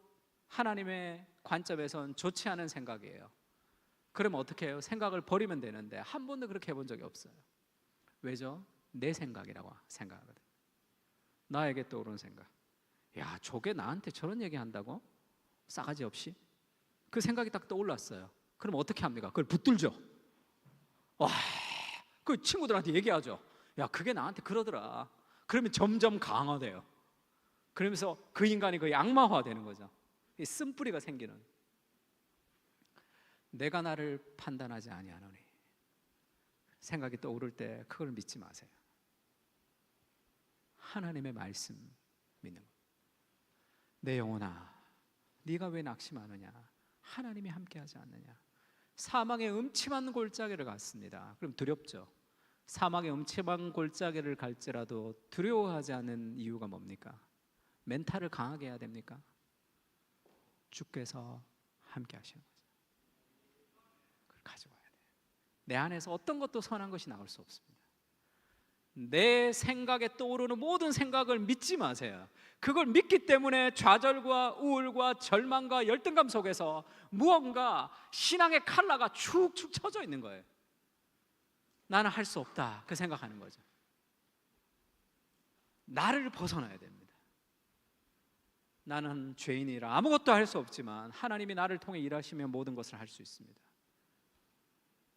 하나님의 관점에선 좋지 않은 생각이에요. 그러면 어떻게 해요? 생각을 버리면 되는데 한 번도 그렇게 해본 적이 없어요. 왜죠? 내 생각이라고 생각하거든. 나에게 떠오르는 생각. 야, 저게 나한테 저런 얘기 한다고? 싸가지 없이? 그 생각이 딱 떠올랐어요. 그럼 어떻게 합니까? 그걸 붙들죠. 와, 그 친구들한테 얘기하죠. 야, 그게 나한테 그러더라. 그러면 점점 강화돼요. 그러면서 그 인간이 거의 악마화되는 거죠. 이 쓴뿌리가 생기는. 내가 나를 판단하지 아니하노니 생각이 떠오를 때 그걸 믿지 마세요. 하나님의 말씀 믿는 것. 내 영혼아, 네가 왜 낙심하느냐? 하나님이 함께하지 않느냐? 사망의 음침한 골짜기를 갔습니다. 그럼 두렵죠. 사망의 음침한 골짜기를 갈지라도 두려워하지 않는 이유가 뭡니까? 멘탈을 강하게 해야 됩니까? 주께서 함께하시는 거죠. 그걸 가져와야 돼요. 내 안에서 어떤 것도 선한 것이 나올 수 없습니다. 내 생각에 떠오르는 모든 생각을 믿지 마세요. 그걸 믿기 때문에 좌절과 우울과 절망과 열등감 속에서 무언가 신앙의 칼라가 축축 쳐져 있는 거예요. 나는 할 수 없다, 그 생각하는 거죠. 나를 벗어나야 됩니다. 나는 죄인이라 아무것도 할 수 없지만 하나님이 나를 통해 일하시면 모든 것을 할 수 있습니다.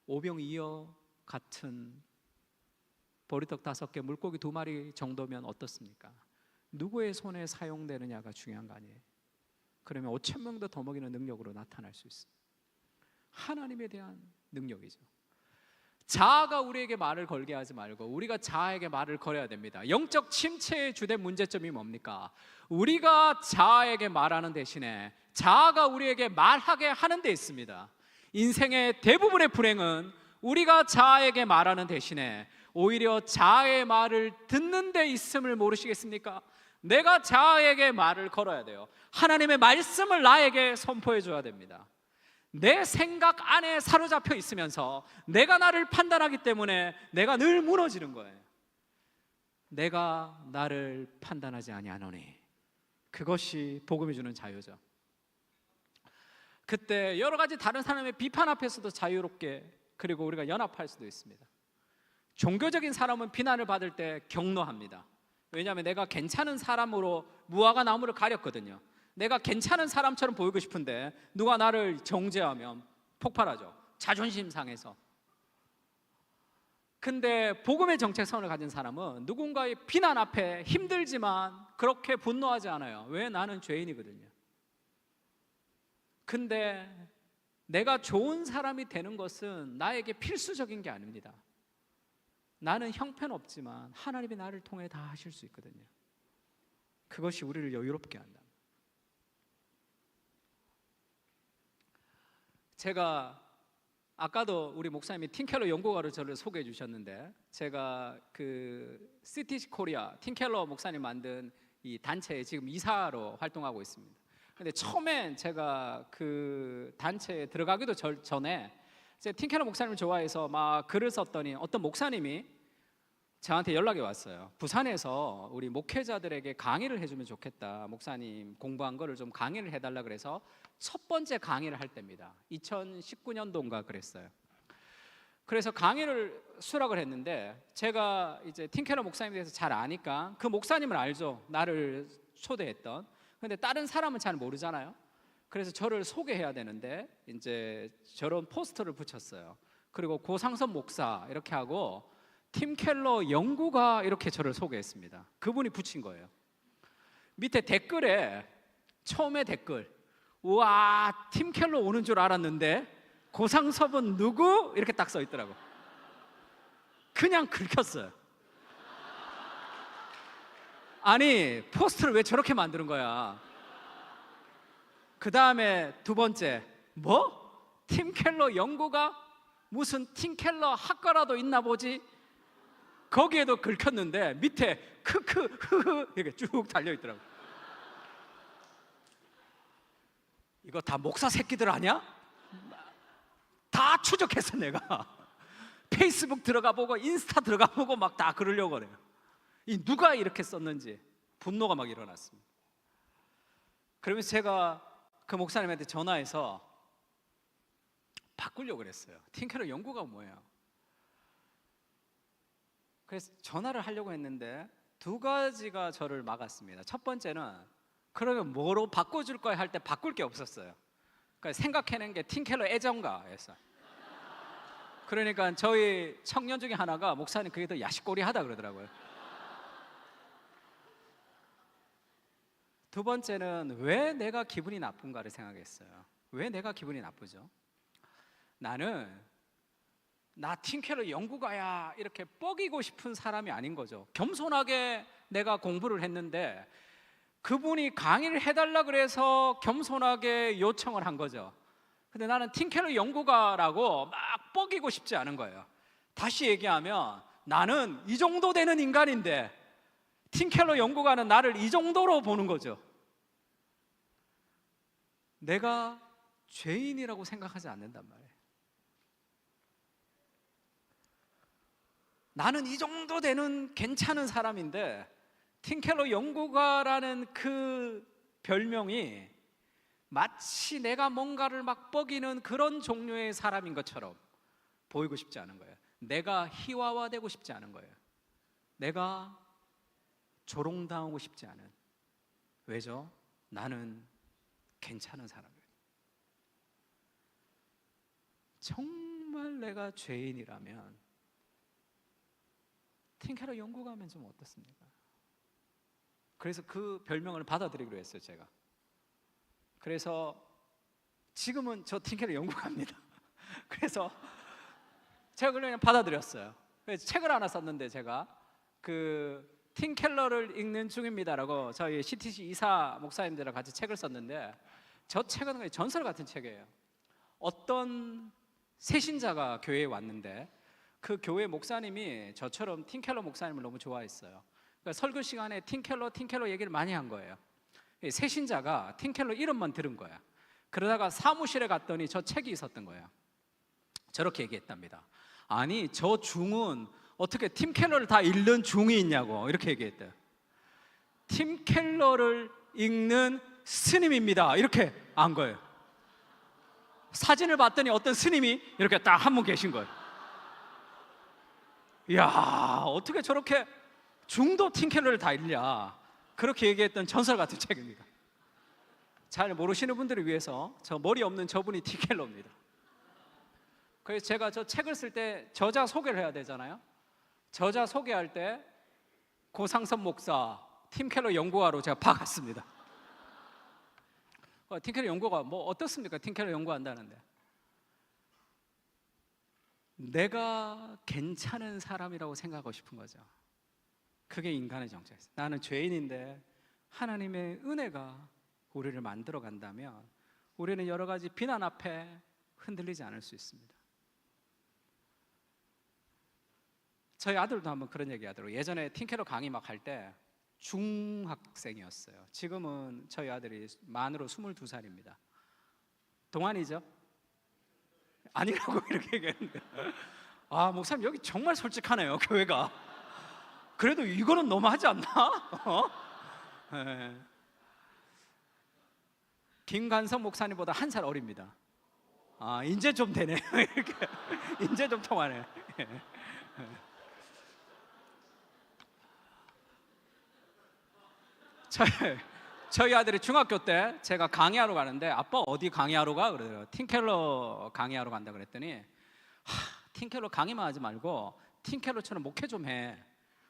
오병이어 같은 보리떡 5개, 물고기 2마리 정도면 어떻습니까? 누구의 손에 사용되느냐가 중요한 거 아니에요? 그러면 5,000명도 더 먹이는 능력으로 나타날 수 있습니다. 하나님에 대한 능력이죠. 자아가 우리에게 말을 걸게 하지 말고 우리가 자아에게 말을 걸어야 됩니다. 영적 침체의 주된 문제점이 뭡니까? 우리가 자아에게 말하는 대신에 자아가 우리에게 말하게 하는 데 있습니다. 인생의 대부분의 불행은 우리가 자아에게 말하는 대신에 오히려 자아의 말을 듣는 데 있음을 모르시겠습니까? 내가 자아에게 말을 걸어야 돼요. 하나님의 말씀을 나에게 선포해 줘야 됩니다. 내 생각 안에 사로잡혀 있으면서 내가 나를 판단하기 때문에 내가 늘 무너지는 거예요. 내가 나를 판단하지 아니하노니 그것이 복음이 주는 자유죠. 그때 여러 가지 다른 사람의 비판 앞에서도 자유롭게, 그리고 우리가 연합할 수도 있습니다. 종교적인 사람은 비난을 받을 때 격노합니다. 왜냐하면 내가 괜찮은 사람으로 무화과 나무를 가렸거든요. 내가 괜찮은 사람처럼 보이고 싶은데 누가 나를 정죄하면 폭발하죠. 자존심 상해서. 근데 복음의 정체성을 가진 사람은 누군가의 비난 앞에 힘들지만 그렇게 분노하지 않아요. 왜? 나는 죄인이거든요. 근데 내가 좋은 사람이 되는 것은 나에게 필수적인 게 아닙니다. 나는 형편없지만 하나님이 나를 통해 다 하실 수 있거든요. 그것이 우리를 여유롭게 한다. 제가 아까도 우리 목사님이 팀켈러 연구가로 저를 소개해 주셨는데, 제가 그 시티시 코리아 팀켈러 목사님 만든 이 단체에 지금 이사로 활동하고 있습니다. 근데 처음엔 제가 그 단체에 들어가기도 전에 제가 팀켈러 목사님을 좋아해서 막 글을 썼더니 어떤 목사님이 저한테 연락이 왔어요. 부산에서 우리 목회자들에게 강의를 해주면 좋겠다. 목사님 공부한 거를 좀 강의를 해달라 그래서 첫 번째 강의를 할 때입니다. 2019년도인가 그랬어요. 그래서 강의를 수락을 했는데, 제가 이제 팀켈러 목사님에 대해서 잘 아니까 그 목사님을 알죠. 나를 초대했던. 근데 다른 사람은 잘 모르잖아요. 그래서 저를 소개해야 되는데 이제 저런 포스터를 붙였어요. 그리고 고상선 목사 이렇게 하고 팀켈러 연구가 이렇게 저를 소개했습니다. 그분이 붙인 거예요. 밑에 댓글에 처음에 댓글, 우와 팀켈러 오는 줄 알았는데 고상섭은 누구? 이렇게 딱 써 있더라고. 그냥 긁혔어요. 아니 포스트를 왜 저렇게 만드는 거야? 그 다음에 두 번째, 뭐? 팀켈러 연구가 무슨 팀켈러 학과라도 있나 보지? 거기에도 긁혔는데 밑에 크크 흐흐 이렇게 쭉 달려있더라고. 이거 다 목사 새끼들 아니야? 다 추적했어 내가. 페이스북 들어가 보고 인스타 들어가 보고 막 다 그러려고 그래요. 이 누가 이렇게 썼는지 분노가 막 일어났습니다. 그러면서 제가 그 목사님한테 전화해서 바꾸려고 그랬어요. 팀켈러 연구가 뭐예요? 그래서 전화를 하려고 했는데 두 가지가 저를 막았습니다. 첫 번째는 그러면 뭐로 바꿔줄 거야 할 때 바꿀 게 없었어요. 그러니까 생각해낸 게 팀켈러 애정가였어요. 그러니까 저희 청년 중에 하나가 목사님 그게 더 야식거리하다 그러더라고요. 두 번째는 왜 내가 기분이 나쁜가를 생각했어요. 왜 내가 기분이 나쁘죠? 나 팀켈러 연구가야 이렇게 뻐기고 싶은 사람이 아닌 거죠. 겸손하게 내가 공부를 했는데 그분이 강의를 해달라 그래서 겸손하게 요청을 한 거죠. 근데 나는 팀켈러 연구가라고 막 뻐기고 싶지 않은 거예요. 다시 얘기하면 나는 이 정도 되는 인간인데 팀켈러 연구가는 나를 이 정도로 보는 거죠. 내가 죄인이라고 생각하지 않는단 말이에요. 나는 이 정도 되는 괜찮은 사람인데 팀켈러 연구가라는 그 별명이 마치 내가 뭔가를 막 뻐기는 그런 종류의 사람인 것처럼 보이고 싶지 않은 거예요. 내가 희화화되고 싶지 않은 거예요. 내가 조롱당하고 싶지 않은. 왜죠? 나는 괜찮은 사람이에요. 정말 내가 죄인이라면 팀켈러 연구가면 좀 어떻습니까? 그래서 그 별명을 받아들이기로 했어요, 제가. 그래서 지금은 저 팀켈러 연구가입니다. 그래서 제가 그냥 받아들였어요. 그래서 책을 하나 썼는데 제가 그 팀켈러를 읽는 중입니다라고 저희 CTC 이사 목사님들이랑 같이 책을 썼는데 저 책은 전설 같은 책이에요. 어떤 새신자가 교회에 왔는데 그 교회 목사님이 저처럼 팀켈러 목사님을 너무 좋아했어요. 그러니까 설교 시간에 팀켈러 얘기를 많이 한 거예요. 새신자가 팀켈러 이름만 들은 거야. 그러다가 사무실에 갔더니 저 책이 있었던 거예요. 저렇게 얘기했답니다. 아니 저 중은 어떻게 팀켈러를 다 읽는 중이 있냐고 이렇게 얘기했대요. 팀켈러를 읽는 스님입니다 이렇게 안 거예요. 사진을 봤더니 어떤 스님이 이렇게 딱 한 분 계신 거예요. 이야, 어떻게 저렇게 중도 팀켈러를 다 읽냐, 그렇게 얘기했던 전설 같은 책입니다. 잘 모르시는 분들을 위해서 저 머리 없는 저분이 팀켈러입니다. 그래서 제가 저 책을 쓸 때 저자 소개를 해야 되잖아요. 저자 소개할 때 고상선 목사 팀켈러 연구가로 제가 박았습니다. 팀켈러 연구가 뭐 어떻습니까? 팀켈러 연구한다는데 내가 괜찮은 사람이라고 생각하고 싶은 거죠. 그게 인간의 정체예요. 나는 죄인인데 하나님의 은혜가 우리를 만들어 간다면 우리는 여러 가지 비난 앞에 흔들리지 않을 수 있습니다. 저희 아들도 한번 그런 얘기 하더라고요. 예전에 팀켈러 강의 막 할 때 중학생이었어요. 지금은 저희 아들이 만으로 22살입니다. 동안이죠? 아니라고 이렇게 얘기했는데, 아 목사님 여기 정말 솔직하네요 교회가. 그래도 이거는 너무하지 않나? 네. 김관성 목사님보다 1살 어립니다. 아 이제 좀 되네. 이렇게 이제 좀 통하네. 저희 아들이 중학교 때 제가 강의하러 가는데 아빠 어디 강의하러 가? 그래요. 팀켈러 강의하러 간다 그랬더니 팀켈러 강의만 하지 말고 팀켈러처럼 목회 좀 해.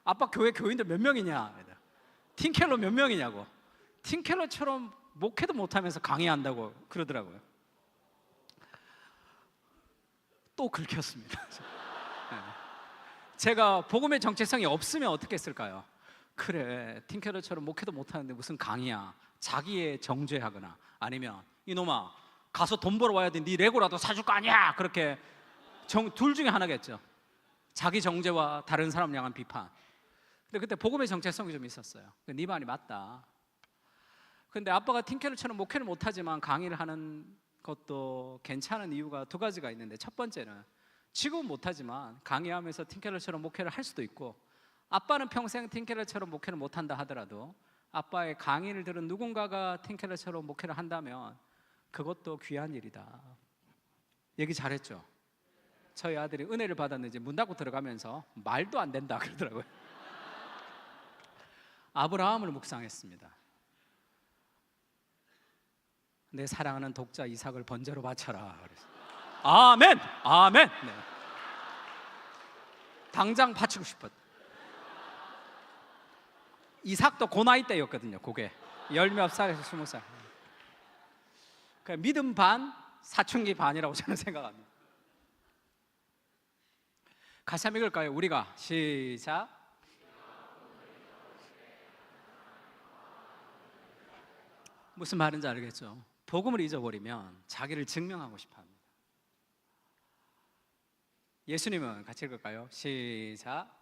아빠 교회 교인들 몇 명이냐? 팀켈러 몇 명이냐고. 팀켈러처럼 목회도 못하면서 강의한다고 그러더라고요. 또 긁혔습니다. 제가 복음의 정체성이 없으면 어떻게 했을까요? 그래 팀켈러처럼 목회도 못하는데 무슨 강의야. 자기의 정죄하거나 아니면 이놈아 가서 돈 벌어와야 돼, 네 레고라도 사줄 거 아니야, 그렇게 둘 중에 하나겠죠. 자기 정죄와 다른 사람 향한 비판. 근데 그때 복음의 정체성이 좀 있었어요. 네 말이 맞다. 근데 아빠가 팀켈러처럼 목회를 못하지만 강의를 하는 것도 괜찮은 이유가 두 가지가 있는데, 첫 번째는 지금은 못하지만 강의하면서 팀켈러처럼 목회를 할 수도 있고, 아빠는 평생 팀켈러처럼 목회를 못한다 하더라도 아빠의 강의를 들은 누군가가 팀켈러처럼 목회를 한다면 그것도 귀한 일이다. 얘기 잘했죠? 저희 아들이 은혜를 받았는지 문 닫고 들어가면서 말도 안 된다 그러더라고요. 아브라함을 묵상했습니다. 내 사랑하는 독자 이삭을 번제로 바쳐라. 아멘! 아멘! 네. 당장 바치고 싶었다. 이삭도 그 나이 때였거든요. 그게 10몇 살에서 20살. 그 믿음 반, 사춘기 반이라고 저는 생각합니다. 같이 한번 읽을까요? 우리가 시작. 무슨 말인지 알겠죠? 복음을 잊어버리면 자기를 증명하고 싶어합니다. 예수님은 같이 읽을까요? 시작.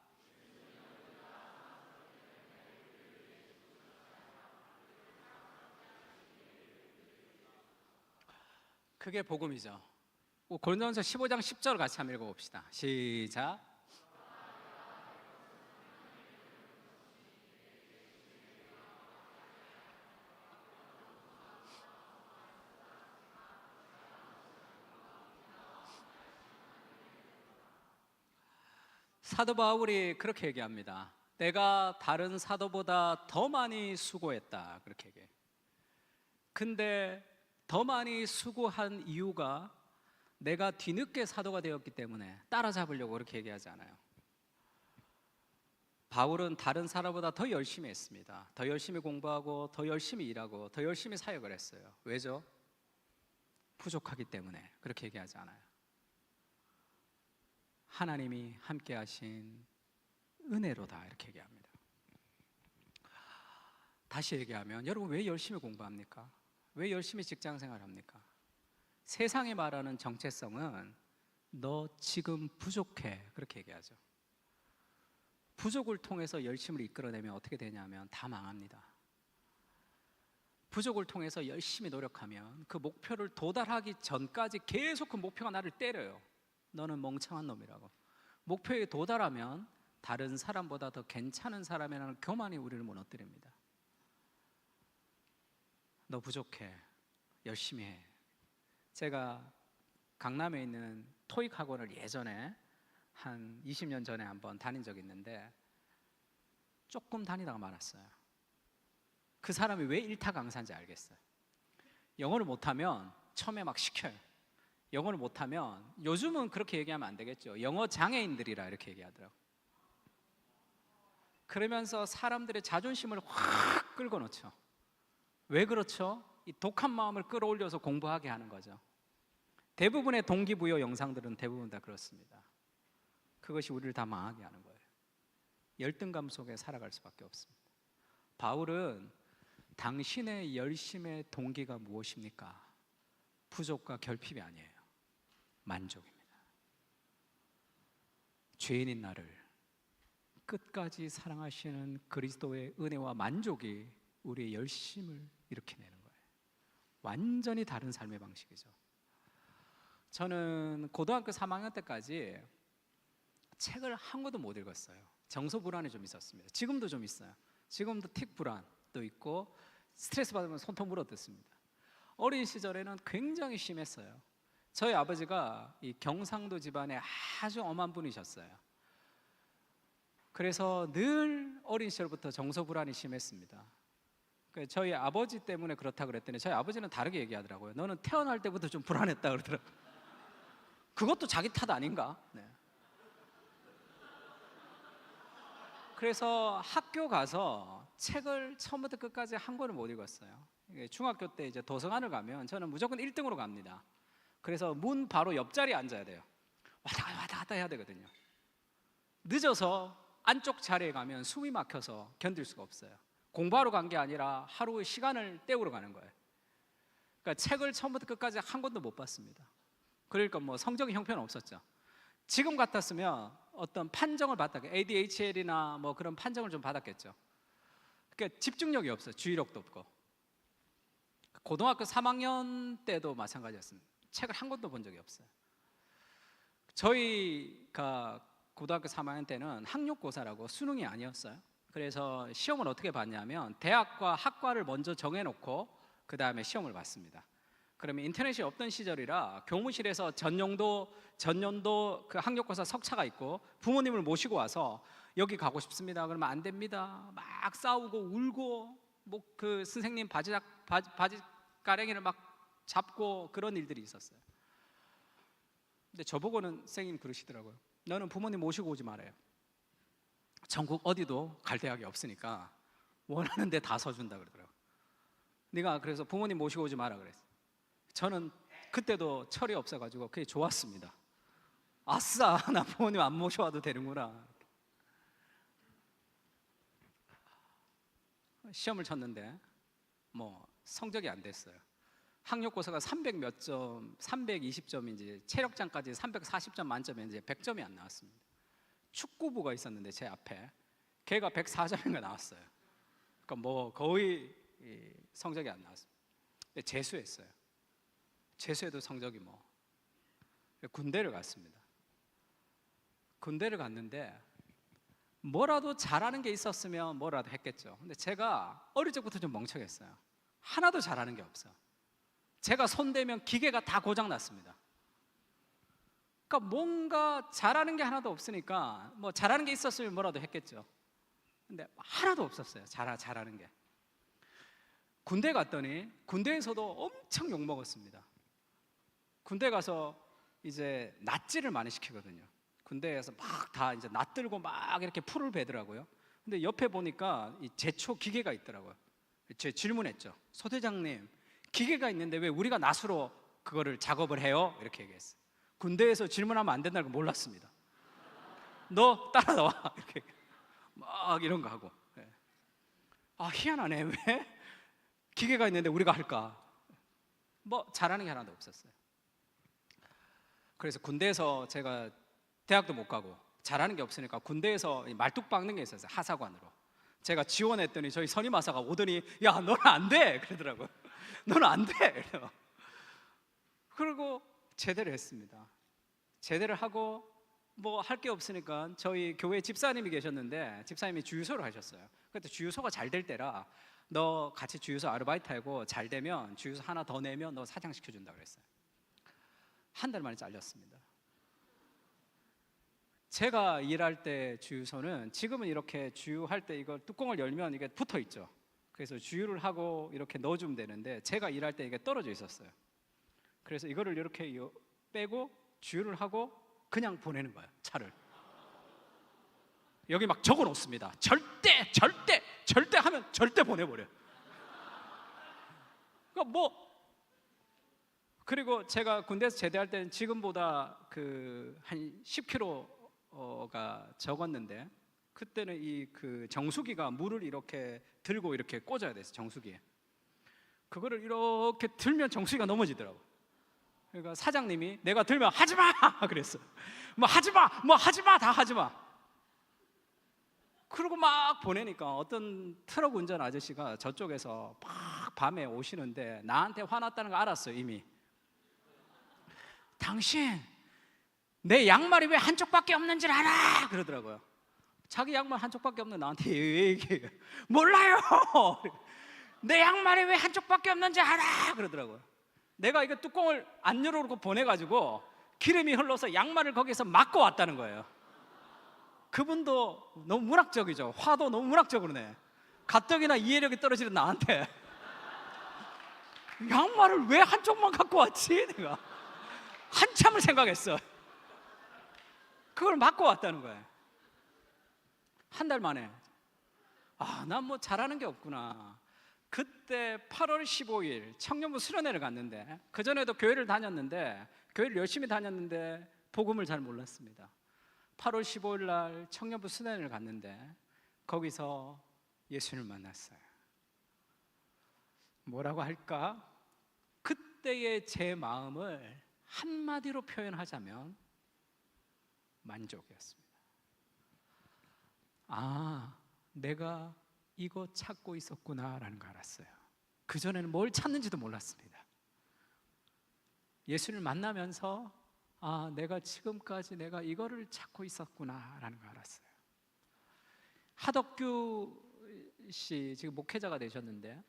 그게 복음이죠. 고린도전서 15장 10절 같이 한번 읽어봅시다. 시작. 사도 바울이 그렇게 얘기합니다. 내가 다른 사도보다 더 많이 수고했다, 그렇게 얘기해요. 근데 더 많이 수고한 이유가 내가 뒤늦게 사도가 되었기 때문에 따라잡으려고 그렇게 얘기하지 않아요. 바울은 다른 사람보다 더 열심히 했습니다. 더 열심히 공부하고 더 열심히 일하고 더 열심히 사역을 했어요. 왜죠? 부족하기 때문에 그렇게 얘기하지 않아요. 하나님이 함께 하신 은혜로다, 이렇게 얘기합니다. 다시 얘기하면 여러분, 왜 열심히 공부합니까? 왜 열심히 직장생활 합니까? 세상이 말하는 정체성은 너 지금 부족해, 그렇게 얘기하죠. 부족을 통해서 열심을 이끌어내면 어떻게 되냐면 다 망합니다. 부족을 통해서 열심히 노력하면 그 목표를 도달하기 전까지 계속 그 목표가 나를 때려요. 너는 멍청한 놈이라고. 목표에 도달하면 다른 사람보다 더 괜찮은 사람이라는 교만이 우리를 무너뜨립니다. 너 부족해, 열심히 해. 제가 강남에 있는 토익 학원을 예전에 한 20년 전에 한번 다닌 적이 있는데 조금 다니다가 말았어요. 그 사람이 왜 일타 강사인지 알겠어요. 영어를 못하면 처음에 막 시켜요. 영어를 못하면, 요즘은 그렇게 얘기하면 안 되겠죠. 영어 장애인들이라 이렇게 얘기하더라고요. 그러면서 사람들의 자존심을 확 끌고 놓죠. 왜 그렇죠? 이 독한 마음을 끌어올려서 공부하게 하는 거죠. 대부분의 동기부여 영상들은 대부분 다 그렇습니다. 그것이 우리를 다 망하게 하는 거예요. 열등감 속에 살아갈 수밖에 없습니다. 바울은 당신의 열심의 동기가 무엇입니까? 부족과 결핍이 아니에요. 만족입니다. 죄인인 나를 끝까지 사랑하시는 그리스도의 은혜와 만족이 우리의 열심을 일으켜내는 거예요. 완전히 다른 삶의 방식이죠. 저는 고등학교 3학년 때까지 책을 한 권도 못 읽었어요. 정서 불안이 좀 있었습니다. 지금도 좀 있어요. 지금도 틱 불안도 있고 스트레스 받으면 손톱 물어뜯습니다. 어린 시절에는 굉장히 심했어요. 저희 아버지가 이 경상도 집안에 아주 엄한 분이셨어요. 그래서 늘 어린 시절부터 정서 불안이 심했습니다. 저희 아버지 때문에 그렇다 그랬더니 저희 아버지는 다르게 얘기하더라고요. 너는 태어날 때부터 좀 불안했다 그러더라고요. 그것도 자기 탓 아닌가? 네. 그래서 학교 가서 책을 처음부터 끝까지 한 권을 못 읽었어요. 중학교 때 이제 도서관을 가면 저는 무조건 1등으로 갑니다. 그래서 문 바로 옆자리에 앉아야 돼요. 왔다 갔다 해야 되거든요. 늦어서 안쪽 자리에 가면 숨이 막혀서 견딜 수가 없어요. 공부하러 간 게 아니라 하루의 시간을 때우러 가는 거예요. 그러니까 책을 처음부터 끝까지 한 권도 못 봤습니다. 그러니까 뭐 성적이 형편 없었죠. 지금 같았으면 어떤 판정을 받았겠죠. ADHL이나 뭐 그런 판정을 좀 받았겠죠. 그러니까 집중력이 없어요. 주의력도 없고. 고등학교 3학년 때도 마찬가지였습니다. 책을 한 권도 본 적이 없어요. 저희가 고등학교 3학년 때는 학력고사라고 수능이 아니었어요. 그래서 시험을 어떻게 봤냐면 대학과 학과를 먼저 정해놓고 그 다음에 시험을 봤습니다. 그러면 인터넷이 없던 시절이라 교무실에서 전년도 그 학력고사 석차가 있고 부모님을 모시고 와서 여기 가고 싶습니다. 그러면 안 됩니다. 막 싸우고 울고 뭐 그 선생님 바지 가랭이를 막 잡고 그런 일들이 있었어요. 근데 저보고는 선생님 그러시더라고요. 너는 부모님 모시고 오지 말아요. 전국 어디도 갈 대학이 없으니까 원하는 데 다 서준다 그러더라고요. 네가 그래서 부모님 모시고 오지 마라 그랬어요. 저는 그때도 철이 없어가지고 그게 좋았습니다. 아싸, 나 부모님 안 모셔와도 되는구나. 시험을 쳤는데 뭐 성적이 안 됐어요. 학력고사가 300 몇 점, 320점인지 체력장까지 340점 만점에 이제 100점이 안 나왔습니다. 축구부가 있었는데 제 앞에 걔가 104점인가 나왔어요. 그러니까 뭐 거의 성적이 안 나왔습니다. 재수했어요. 재수해도 성적이 뭐. 군대를 갔습니다. 군대를 갔는데 뭐라도 잘하는 게 있었으면 뭐라도 했겠죠. 근데 제가 어릴 적부터 좀 멍청했어요. 하나도 잘하는 게 없어. 제가 손대면 기계가 다 고장났습니다. 그러니까 뭔가 잘하는 게 하나도 없으니까 뭐 잘하는 게 있었으면 뭐라도 했겠죠. 근데 하나도 없었어요. 잘하는 게. 군대 갔더니 군대에서도 엄청 욕먹었습니다. 군대 가서 이제 낫지를 많이 시키거든요. 군대에서 막 다 이제 낫들고 막 이렇게 풀을 베더라고요. 근데 옆에 보니까 이 제초 기계가 있더라고요. 제 질문했죠. 소대장님, 기계가 있는데 왜 우리가 낫으로 그거를 작업을 해요? 이렇게 얘기했어요. 군대에서 질문하면 안 된다는 걸 몰랐습니다. 너 따라 나와. 이렇게 막 이런 거 하고. 아, 희한하네. 왜 기계가 있는데 우리가 할까? 뭐 잘하는 게 하나도 없었어요. 그래서 군대에서 제가 대학도 못 가고 잘하는 게 없으니까 군대에서 말뚝 박는 게 있었어요. 하사관으로. 제가 지원했더니 저희 선임하사가 오더니 야, 너는 안 돼. 그러더라고요. 너는 안 돼. 그리고 제대를 했습니다. 제대를 하고 뭐 할 게 없으니까 저희 교회 집사님이 계셨는데 집사님이 주유소를 하셨어요. 그때 주유소가 잘 될 때라 너 같이 주유소 아르바이트 하고 잘 되면 주유소 하나 더 내면 너 사장 시켜준다 그랬어요. 한 달 만에 잘렸습니다. 제가 일할 때 주유소는 지금은 이렇게 주유할 때 이걸 뚜껑을 열면 이게 붙어 있죠. 그래서 주유를 하고 이렇게 넣어주면 되는데 제가 일할 때 이게 떨어져 있었어요. 그래서 이거를 이렇게 빼고 주유를 하고 그냥 보내는 거예요. 차를. 여기 막 적어 놓습니다. 절대 하면 절대 보내버려요. 그러니까 뭐 그리고 제가 군대에서 제대할 때는 지금보다 한 10kg가 적었는데 그때는 이 정수기가 물을 이렇게 들고 이렇게 꽂아야 됐어요. 정수기에. 그거를 이렇게 들면 정수기가 넘어지더라고. 그러니까 사장님이 내가 들면 하지 마 그랬어. 뭐 하지 마, 다 하지 마. 그러고 막 보내니까 어떤 트럭 운전 아저씨가 저쪽에서 막 밤에 오시는데 나한테 화났다는 거 알았어요. 이미. 당신 내 양말이 왜 한쪽밖에 없는 줄 알아? 그러더라고요. 자기 양말 한쪽밖에 없는 나한테 왜 얘기해요? 몰라요. 내 양말이 왜 한쪽밖에 없는 줄 알아? 그러더라고요. 내가 이거 뚜껑을 안 열어놓고 보내가지고 기름이 흘러서 양말을 거기서 막고 왔다는 거예요. 그분도 너무 문학적이죠. 화도 너무 문학적으로 내. 가뜩이나 이해력이 떨어지는 나한테 양말을 왜 한쪽만 갖고 왔지? 내가 한참을 생각했어. 그걸 막고 왔다는 거예요. 한 달 만에. 아, 난 뭐 잘하는 게 없구나. 그때 8월 15일 청년부 수련회를 갔는데 그전에도 교회를 다녔는데 교회를 열심히 다녔는데 복음을 잘 몰랐습니다. 8월 15일 날 청년부 수련회를 갔는데 거기서 예수님을 만났어요. 뭐라고 할까? 그때의 제 마음을 한마디로 표현하자면 만족이었습니다. 아, 내가 이거 찾고 있었구나라는 걸 알았어요. 그전에는 뭘 찾는지도 몰랐습니다. 예수를 만나면서 아, 내가 지금까지 내가 이거를 찾고 있었구나라는 걸 알았어요. 하덕규 씨 지금 목회자가 되셨는데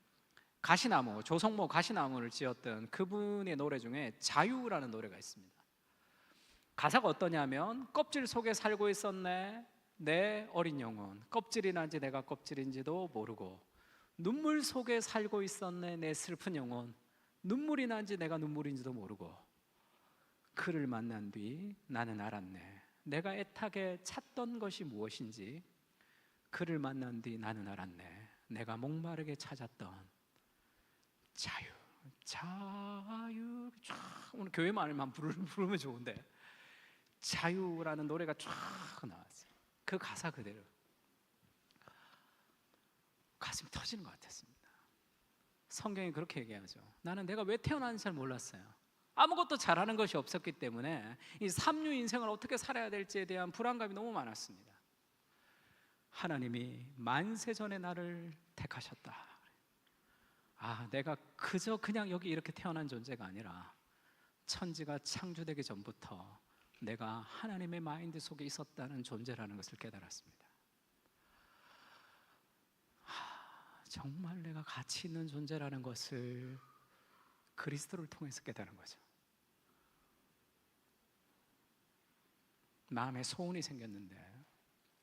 가시나무, 조성모 가시나무를 지었던 그분의 노래 중에 자유라는 노래가 있습니다. 가사가 어떠냐면 껍질 속에 살고 있었네 내 어린 영혼, 껍질이 난지 내가 껍질인지도 모르고 눈물 속에 살고 있었네 내 슬픈 영혼, 눈물이 난지 내가 눈물인지도 모르고 그를 만난 뒤 나는 알았네 내가 애타게 찾던 것이 무엇인지 그를 만난 뒤 나는 알았네 내가 목마르게 찾았던 자유, 자유. 쫙 오늘 교회 말만 부르면 좋은데 자유라는 노래가 쫙 나왔어요. 그 가사 그대로 가슴이 터지는 것 같았습니다. 성경이 그렇게 얘기하죠. 나는 내가 왜 태어났는지 잘 몰랐어요. 아무것도 잘하는 것이 없었기 때문에 이 삼류 인생을 어떻게 살아야 될지에 대한 불안감이 너무 많았습니다. 하나님이 만세 전에 나를 택하셨다. 내가 그저 그냥 여기 이렇게 태어난 존재가 아니라 천지가 창조되기 전부터 내가 하나님의 마인드 속에 있었다는 존재라는 것을 깨달았습니다. 정말 내가 가치 있는 존재라는 것을 그리스도를 통해서 깨달은 거죠. 마음에 소원이 생겼는데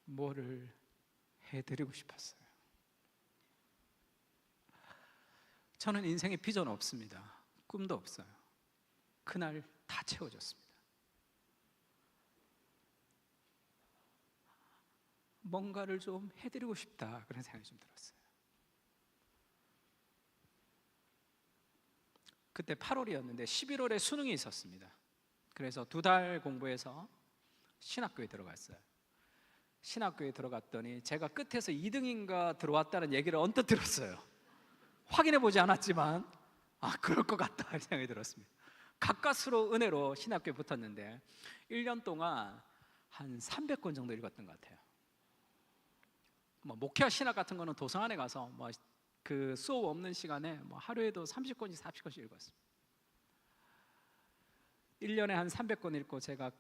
뭐를 해드리고 싶었어요. 저는 인생에 비전 없습니다. 꿈도 없어요. 그날 다 채워졌습니다. 뭔가를 좀 해드리고 싶다, 그런 생각이 좀 들었어요. 그때 8월이었는데 11월에 수능이 있었습니다. 그래서 2달 공부해서 신학교에 들어갔어요. 신학교에 들어갔더니 제가 끝에서 2등인가 들어왔다는 얘기를 언뜻 들었어요. 확인해 보지 않았지만 그럴 것 같다 생각이 들었습니다. 가까스로 은혜로 신학교에 붙었는데 1년 동안 한 300권 정도 읽었던 것 같아요. 목회와 신학 같은 거는 도서관에 가서 그 수업 없는 시간에 하루에도 30권씩 40권씩 읽었습니다. 1년에 한 300권 읽고 제가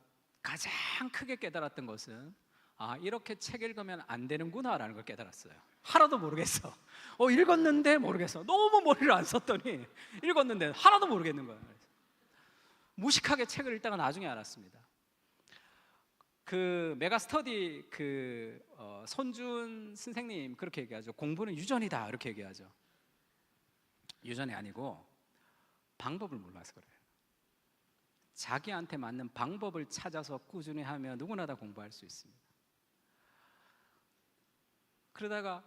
가장 크게 깨달았던 것은 이렇게 책 읽으면 안 되는구나 라는 걸 깨달았어요. 하나도 모르겠어. 읽었는데 모르겠어. 너무 머리를 안 썼더니 읽었는데 하나도 모르겠는 거예요. 무식하게 책을 읽다가 나중에 알았습니다. 그 메가스터디 손준 선생님 그렇게 얘기하죠. 공부는 유전이다 이렇게 얘기하죠. 유전이 아니고 방법을 몰라서 그래요. 자기한테 맞는 방법을 찾아서 꾸준히 하면 누구나 다 공부할 수 있습니다. 그러다가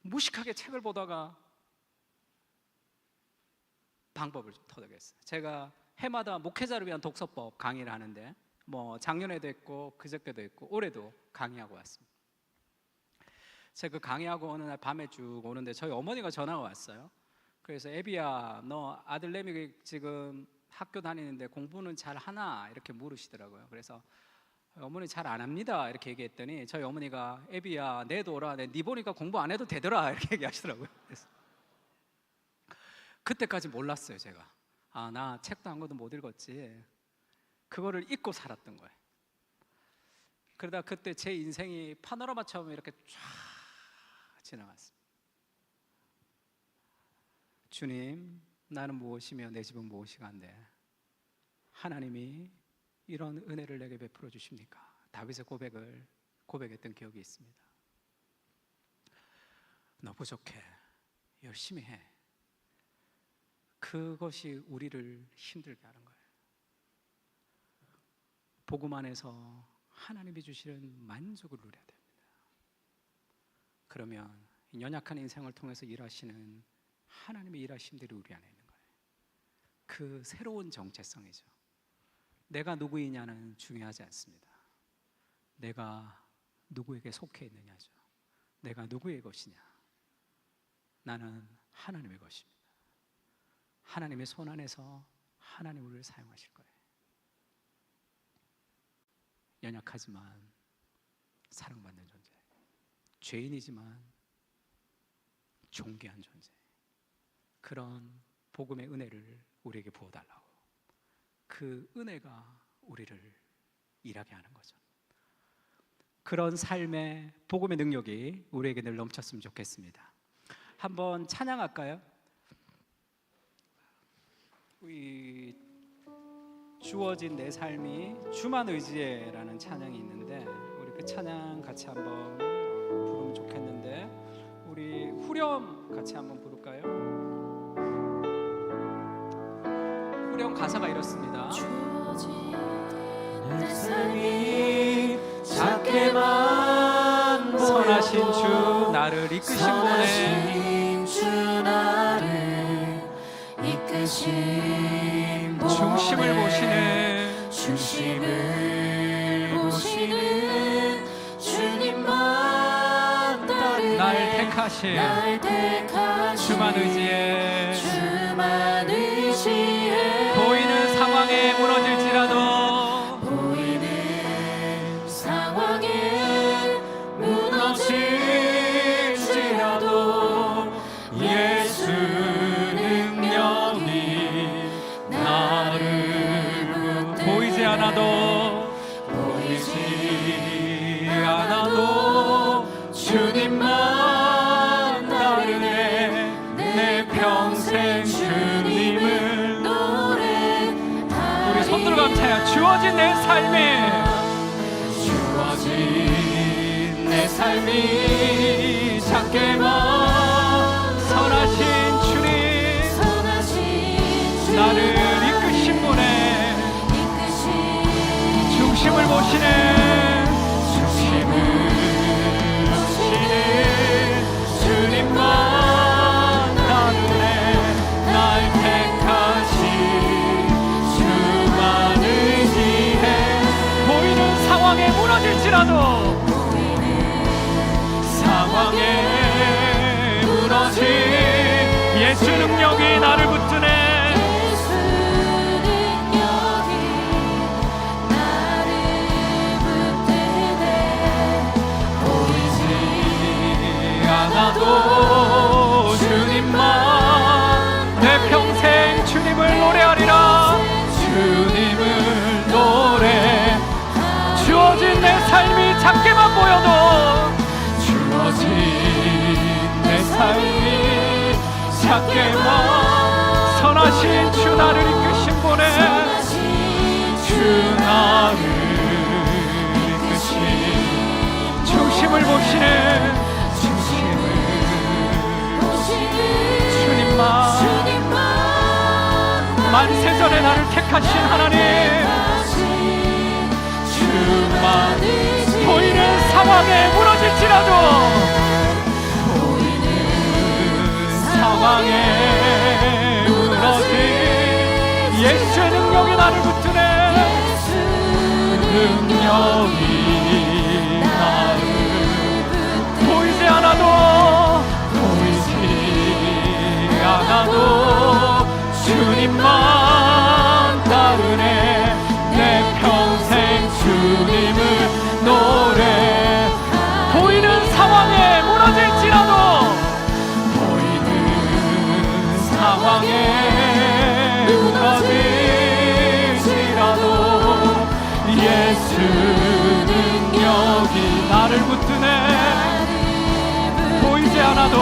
무식하게 책을 보다가 방법을 좀 터득했어요. 제가 해마다 목회자를 위한 독서법 강의를 하는데 작년에도 했고 그저께도 했고 올해도 강의하고 왔습니다. 제가 그 강의하고 어느 날 밤에 쭉 오는데 저희 어머니가 전화가 왔어요. 그래서 애비야, 너 아들 내미 지금 학교 다니는데 공부는 잘 하나? 이렇게 물으시더라고요. 그래서 어머니 잘 안 합니다 이렇게 얘기했더니 저희 어머니가 애비야 내도 오라, 네 보니까 공부 안 해도 되더라 이렇게 얘기하시더라고요. 그래서 그때까지 몰랐어요. 제가 나 책도 한 권도 못 읽었지, 그거를 잊고 살았던 거예요. 그러다 그때 제 인생이 파노라마처럼 이렇게 쫙 지나갔습니다. 주님, 나는 무엇이며 내 집은 무엇이간데 하나님이 이런 은혜를 내게 베풀어 주십니까? 다윗의 고백했던 기억이 있습니다. 너 부족해, 열심히 해. 그것이 우리를 힘들게 하는 거예요. 복음 안에서 하나님이 주시는 만족을 누려야 됩니다. 그러면 연약한 인생을 통해서 일하시는 하나님의 일하심들이 우리 안에 있는 거예요. 그 새로운 정체성이죠. 내가 누구이냐는 중요하지 않습니다. 내가 누구에게 속해 있느냐죠. 내가 누구의 것이냐. 나는 하나님의 것입니다. 하나님의 손 안에서 하나님 우리를 사용하실 거예요. 연약하지만 사랑받는 존재, 죄인이지만 존귀한 존재, 그런 복음의 은혜를 우리에게 부어달라고. 그 은혜가 우리를 일하게 하는 거죠. 그런 삶의 복음의 능력이 우리에게 늘 넘쳤으면 좋겠습니다. 한번 찬양할까요? 주어진 내 삶이 주만 의지해라는 찬양이 있는데 우리 그 찬양 같이 한번 부르면 좋겠는데, 우리 후렴 같이 한번 부를까요? 후렴 가사가 이렇습니다. 주어진 내 삶이 작게만 선하신 주 나를 이끄신 분의 선하신 주 나를 이끄신 분의 중심을 보시는 중심을 보시는 주님만 따르네. 날 택하신 주만 의지해 주만 의지해 보이는 상황에 무너질지라도 보이는 상황에 무너질지라도 예수 능력이 나를 보이지 않아도 보이지 않아도 주님만 따르네. 내 평생 주님을 노래하리. 우리 손들어 감사해요. 주어진 내 삶이 주어진 내 삶이 작게만 선하신 주님 나를 이끄신 분의 중심을 보시는 주님만 따르네. 날 택하신 주만 의지해 보이는 상황에 무너질지라도 상황에 무너진 예수 능력이 나를 붙드네. 예수 능력이 나를 붙드네. 보이지 않아도 주님만 내 평생 주님을 노래하리라. 주님을 노래 주어진 내 삶이 작게만 보여도 주어진 내 삶이 작게만 선하신 주 나를 이끄신 분의 주 나를 이끄신 중심을 보시는 주님만 만세전에 나를 택하신 하나님 주만 보이는 상황에 무너질지라도 상황에 무너진 예수의 능력이 나를 붙드네. 능력이 나를 보이지 않아도 주님만 따르네. 내 평생 주님을 노래 보이는 상황에 무너질지라도 보이는 상황에 무너질지라도 예수 능력이 나를 붙드네. 보이지 않아도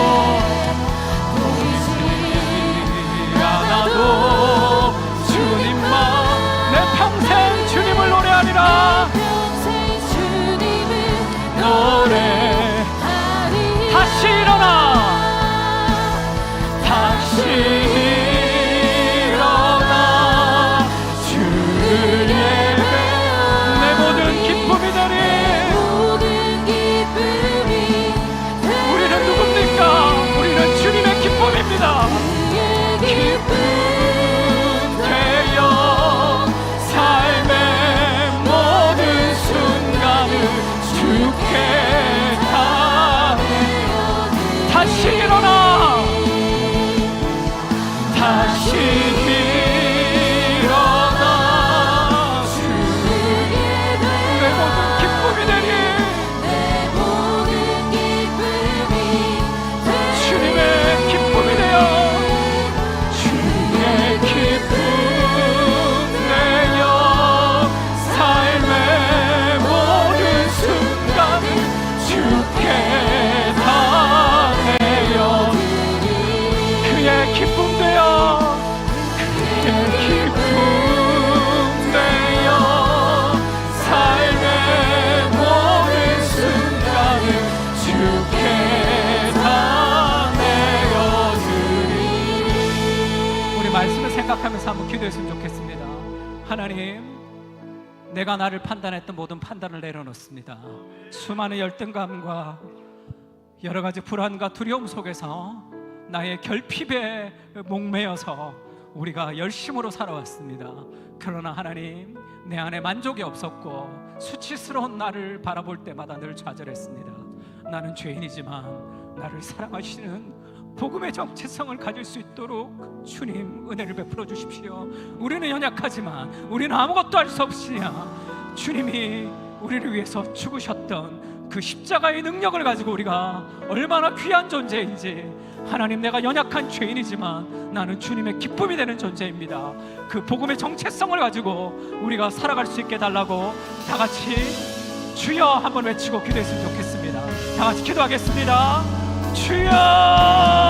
주님만 내 평생 주님을 노래하리라. 노래 다시 일어나 주를 예배 내 모든 기쁨이 되리. 우리는 누굽니까? 우리는 주님의 기쁨입니다. 기쁨 되어 삶의 모든 순간을 주께 다시 일어나 다시 일어나 내 모든 기쁨이 되리. 주님의 기쁨이 되어 기쁨 내어 삶의 모든 순간을 주께 다 내어 그의 기쁨 되어 삶의 모든 순간을 주께 다 내어드리리. 우리 말씀을 생각하면서 한번 기도했으면 좋겠습니다. 하나님, 내가 나를 판단했던 모든 판단을 내려놓습니다. 수많은 열등감과 여러 가지 불안과 두려움 속에서 나의 결핍에 목매여서 우리가 열심으로 살아왔습니다. 그러나 하나님, 내 안에 만족이 없었고 수치스러운 나를 바라볼 때마다 늘 좌절했습니다. 나는 죄인이지만 나를 사랑하시는 복음의 정체성을 가질 수 있도록 주님 은혜를 베풀어 주십시오. 우리는 연약하지만 우리는 아무것도 할 수 없으나 주님이 우리를 위해서 죽으셨던 그 십자가의 능력을 가지고 우리가 얼마나 귀한 존재인지, 하나님, 내가 연약한 죄인이지만 나는 주님의 기쁨이 되는 존재입니다. 그 복음의 정체성을 가지고 우리가 살아갈 수 있게 달라고 다 같이 주여 한번 외치고 기도했으면 좋겠습니다. 다 같이 기도하겠습니다. 주여!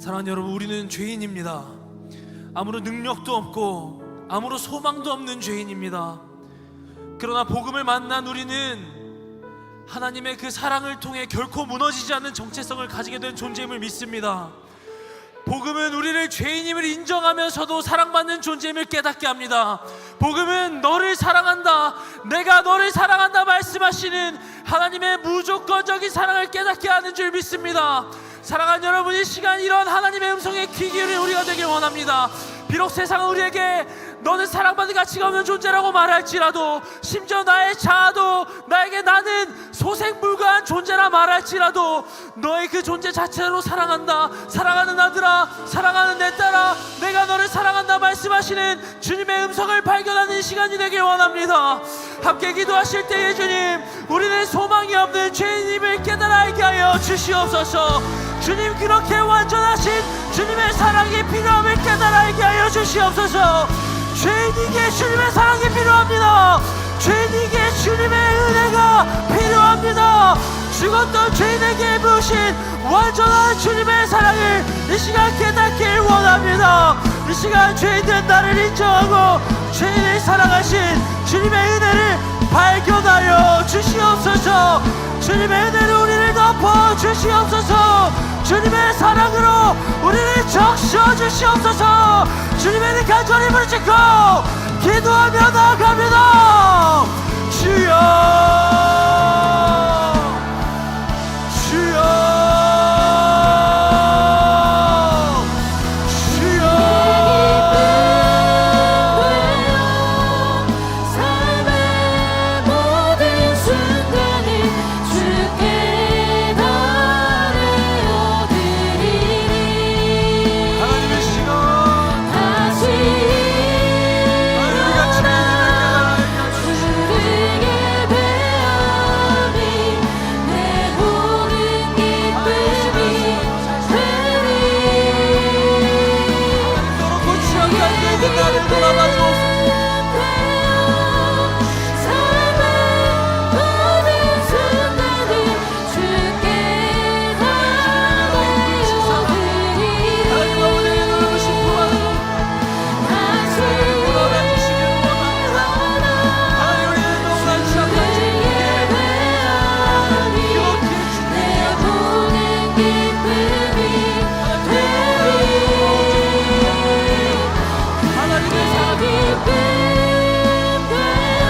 사랑하는 여러분, 우리는 죄인입니다. 아무런 능력도 없고 아무런 소망도 없는 죄인입니다. 그러나 복음을 만난 우리는 하나님의 그 사랑을 통해 결코 무너지지 않는 정체성을 가지게 된 존재임을 믿습니다. 복음은 우리를 죄인임을 인정하면서도 사랑받는 존재임을 깨닫게 합니다. 복음은 너를 사랑한다, 내가 너를 사랑한다 말씀하시는 하나님의 무조건적인 사랑을 깨닫게 하는 줄 믿습니다. 사랑하는 여러분, 이 시간 이런 하나님의 음성에 귀 기울인 우리가 되길 원합니다. 비록 세상은 우리에게 너는 사랑받을 가치가 없는 존재라고 말할지라도, 심지어 나의 자아도 나에게 나는 소생불가한 존재라 말할지라도, 너의 그 존재 자체로 사랑한다, 사랑하는 아들아, 사랑하는 내 딸아, 내가 너를 사랑한다 말씀하시는 주님의 음성을 발견하는 시간이 되길 원합니다. 함께 기도하실 때에 주님, 우리는 소망이 없는 죄인임을 깨달아 알게 하여 주시옵소서. 주님, 그렇게 완전하신 주님의 사랑이 필요함을 깨달아 알게 하여 주시옵소서. 죄인에게 주님의 사랑이 필요합니다. 죄인에게 주님의 은혜가 필요합니다. 죽었던 죄인에게 부으신 완전한 주님의 사랑을 이 시간 깨닫길 원합니다. 이 시간 죄인된 나를 인정하고 죄인을 사랑하신 주님의 은혜를 발견하여 주시옵소서. 주님의 은혜를 우리를 더 덮어 주시옵소서. 주님의 사랑으로 우리를 적셔 주시옵소서. 주님의 간절히 부르짖고 기도하며 나아갑니다. 주여 주여 주여. 삶의 모든 순간을 주께 나아내어드리리. 하나님의 시간 다시 우리가 주를 예배하니 내 모든 기쁨이 되리. 너로 취한 가운데 있는 나를 돌아봐 주옵소서. 삶의 모든 순간을 주께 나아내어드리리. 하나님 아버지의 넓으신 품 안에 다시 돌아가 주시기를 원합니다. 하나님 우리의 너무나 취한 주를 가운데 예배하니 내 모든 기쁨이 되리. 하나님의 사랑 기쁨 되어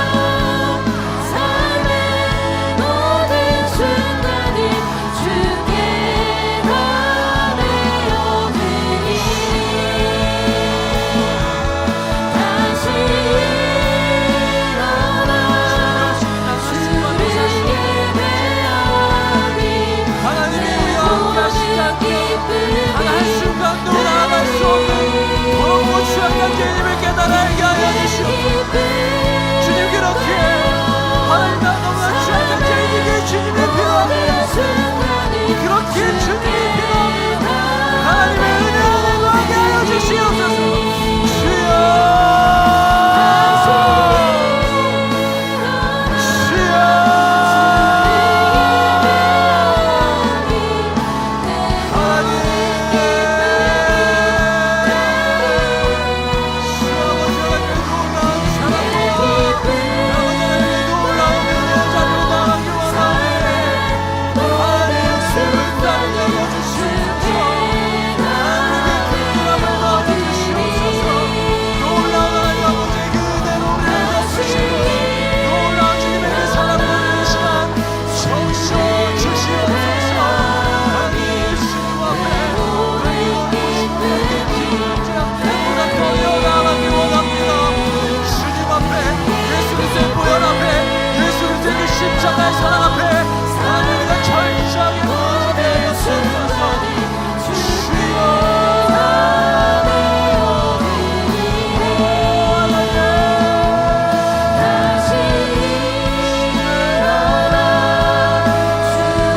삶의 모든 순간을 주께 나아내어드리니. 다시 일어나 주를 예배하니 하나님이 우리와 함께 하시지 않고 단 한순간도 나아갈 수 없는 더럽고 취한 가운데 힘을 깨달아게 하여 주시옵소서. 주님 그렇게 하나님 나 너무나 취한 가운데 있는 주님의 필요합니다. 그렇게 주님이 필요합니다. 하나님의 은혜를 구하게 하여 주시옵소서. 주여 십자가의 사랑 앞에 하나님과 철저하게 모든 순간을 주여 다시 일어나 주를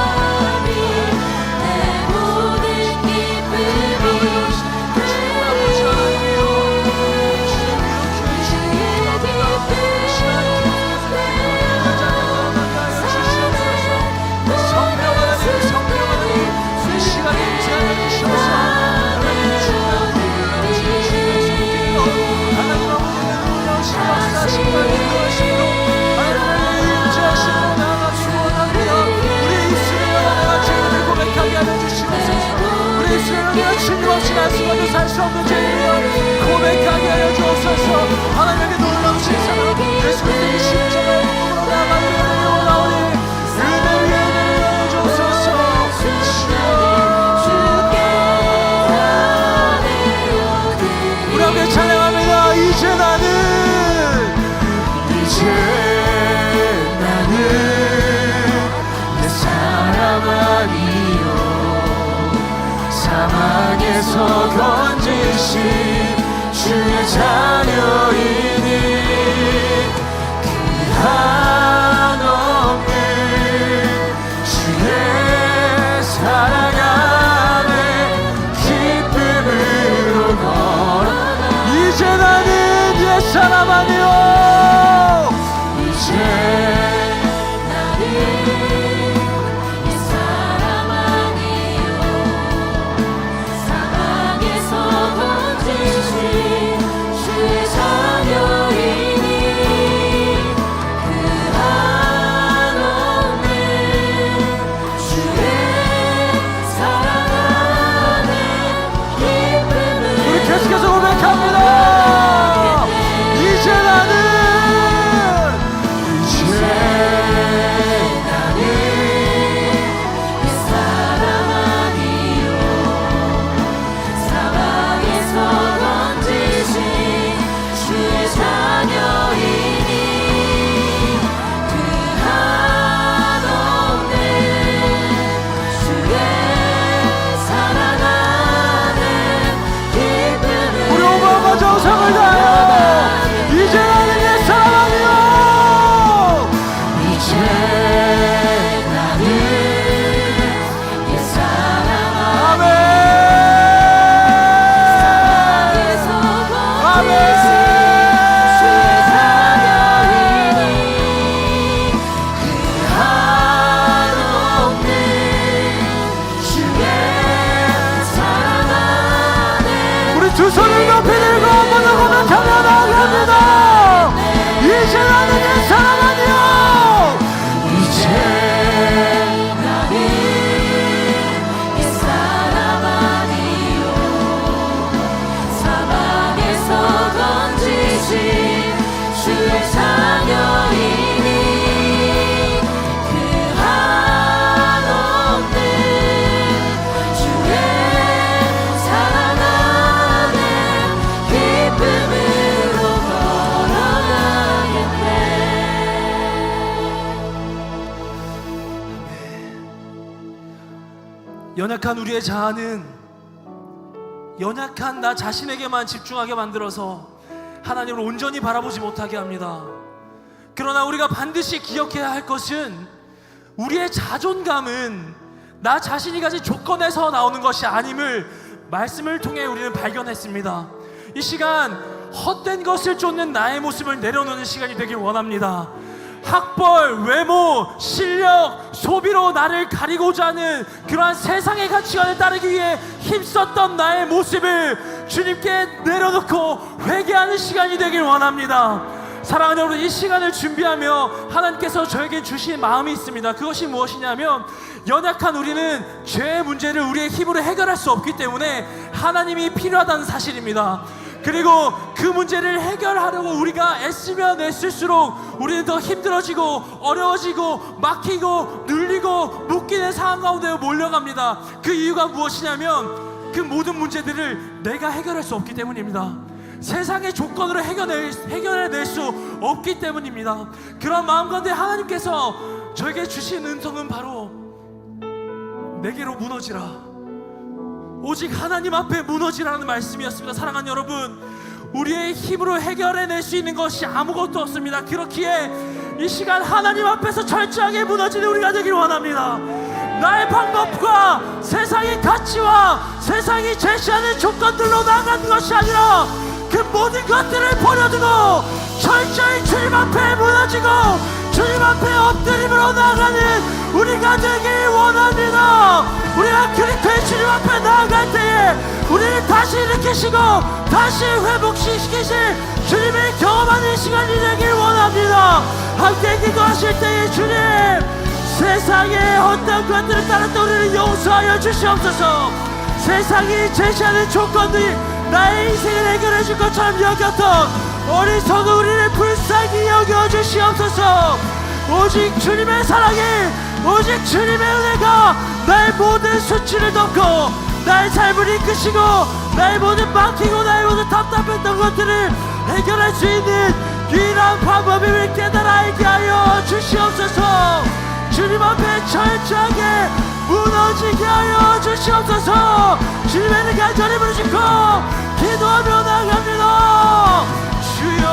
예배하니 내 모든 기쁨이 주님없이 날 수만도 살 수 없는 죄인이여 고백하게 하여 주옵소서. 하나님의 놀라우신 사랑 예수 그리스도의 십자가의 몸으로 나가는 은혜를 원하오니 은혜 위에 은혜를 하여 주옵소서. 우리 함께 찬양합니다. 이제 나는 내 사람 아니요 사망에서 건지신 주의 자녀이니 그 한없는 주의 사랑 안에 기쁨으로 걸어 이제 나는 옛사람 아니요 이제 나는 옛사람 아니요 사망에서 건지신 주의 자녀 두 손을 높이 들고 한번 더 고백하며 나아갑니다. 이제 나는 이 사람 아니요, 이제 나는 이 사람 아니요 사방에서 던지신 주의 자녀이니 그 한없는 주의 사랑 안에 기쁨으로 걸어가겠네. 연약한 우리의 자아는 연약한 나 자신에게만 집중하게 만들어서 하나님을 온전히 바라보지 못하게 합니다. 그러나 우리가 반드시 기억해야 할 것은 우리의 자존감은 나 자신이 가진 조건에서 나오는 것이 아님을 말씀을 통해 우리는 발견했습니다. 이 시간 헛된 것을 쫓는 나의 모습을 내려놓는 시간이 되길 원합니다. 학벌, 외모, 실력, 소비로 나를 가리고자 하는 그러한 세상의 가치관을 따르기 위해 힘썼던 나의 모습을 주님께 내려놓고 회개하는 시간이 되길 원합니다. 사랑하는 여러분, 이 시간을 준비하며 하나님께서 저에게 주신 마음이 있습니다. 그것이 무엇이냐면, 연약한 우리는 죄의 문제를 우리의 힘으로 해결할 수 없기 때문에 하나님이 필요하다는 사실입니다. 그리고 그 문제를 해결하려고 우리가 애쓰면 애쓸수록 우리는 더 힘들어지고 어려워지고 막히고 눌리고 묶이는 상황 가운데 몰려갑니다. 그 이유가 무엇이냐면 그 모든 문제들을 내가 해결할 수 없기 때문입니다. 세상의 조건으로 해결해낼 수 없기 때문입니다. 그런 마음 가운데 하나님께서 저에게 주신 은총은 바로 내게로 무너지라, 오직 하나님 앞에 무너지라는 말씀이었습니다. 사랑하는 여러분, 우리의 힘으로 해결해낼 수 있는 것이 아무것도 없습니다. 그렇기에 이 시간 하나님 앞에서 철저하게 무너지는 우리가 되길 원합니다. 나의 방법과 세상의 가치와 세상이 제시하는 조건들로 나아가는 것이 아니라 그 모든 것들을 버려두고 철저히 주님 앞에 무너지고 주님 앞에 엎드림으로 나아가는 우리가 되길 원합니다. 우리가 그리스도의 주님 앞에 나아갈 때에 우리를 다시 일으키시고 다시 회복시키실 주님을 경험하는 시간이 되길 원합니다. 함께 기도하실 때에 주님, 세상의 어떤 것들을 따랐던 우리를 용서하여 주시옵소서. 세상이 제시하는 조건들이 나의 인생을 해결해 줄 것처럼 여겼던 어리석은 우리를 불쌍히 여겨 주시옵소서. 오직 주님의 사랑이, 오직 주님의 은혜가 나의 모든 수치를 덮고 나의 삶을 이끄시고 나의 모든 막히고 나의 모든 답답했던 것들을 해결할 수 있는 유일한 방법임을 깨달아 알게 하여 주시옵소서. 주님 앞에 철저하게 무너지게 하여 주시옵소서. 주님의 은혜 간절히 부르짖고 기도하며 나갑니다. 주여,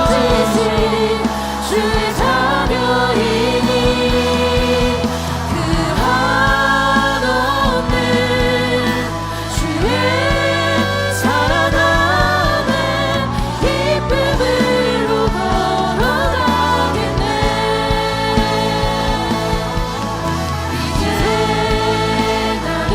던지신 주의 자녀이니 그 한없는 주의 사랑 안에 기쁨으로 걸어가겠네. 이제 나는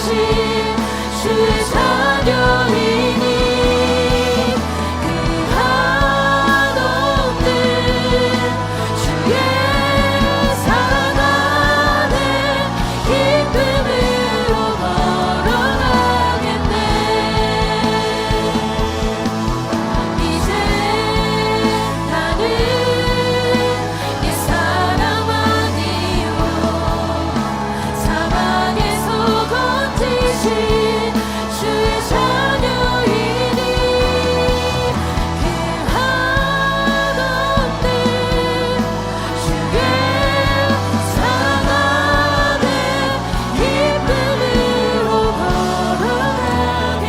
주의 자녀이니 그 한없는 주의 사랑 안에 기쁨으로 걸어가겠네. 이제 나는 내 사랑만이요 사방에서 건지신 주의 자녀이니 그 한없는 주의 사랑 안에 기쁨으로 걸어가겠네.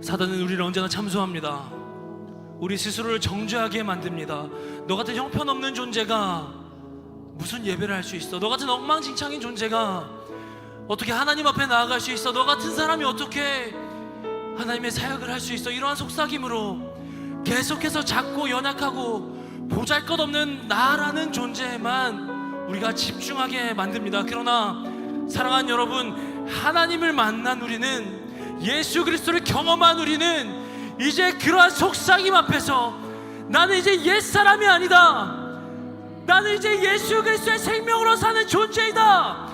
사단은 우리를 언제나 참소합니다. 우리 스스로를 정죄하게 만듭니다. 너 같은 형편없는 존재가 무슨 예배를 할 수 있어? 너 같은 엉망진창인 존재가 어떻게 하나님 앞에 나아갈 수 있어? 너 같은 사람이 어떻게 하나님의 사역을 할 수 있어? 이러한 속삭임으로 계속해서 작고 연약하고 보잘것없는 나라는 존재에만 우리가 집중하게 만듭니다. 그러나 사랑하는 여러분, 하나님을 만난 우리는, 예수 그리스도를 경험한 우리는 이제 그러한 속삭임 앞에서 나는 이제 옛사람이 아니다, 나는 이제 예수 그리스도의 생명으로 사는 존재이다,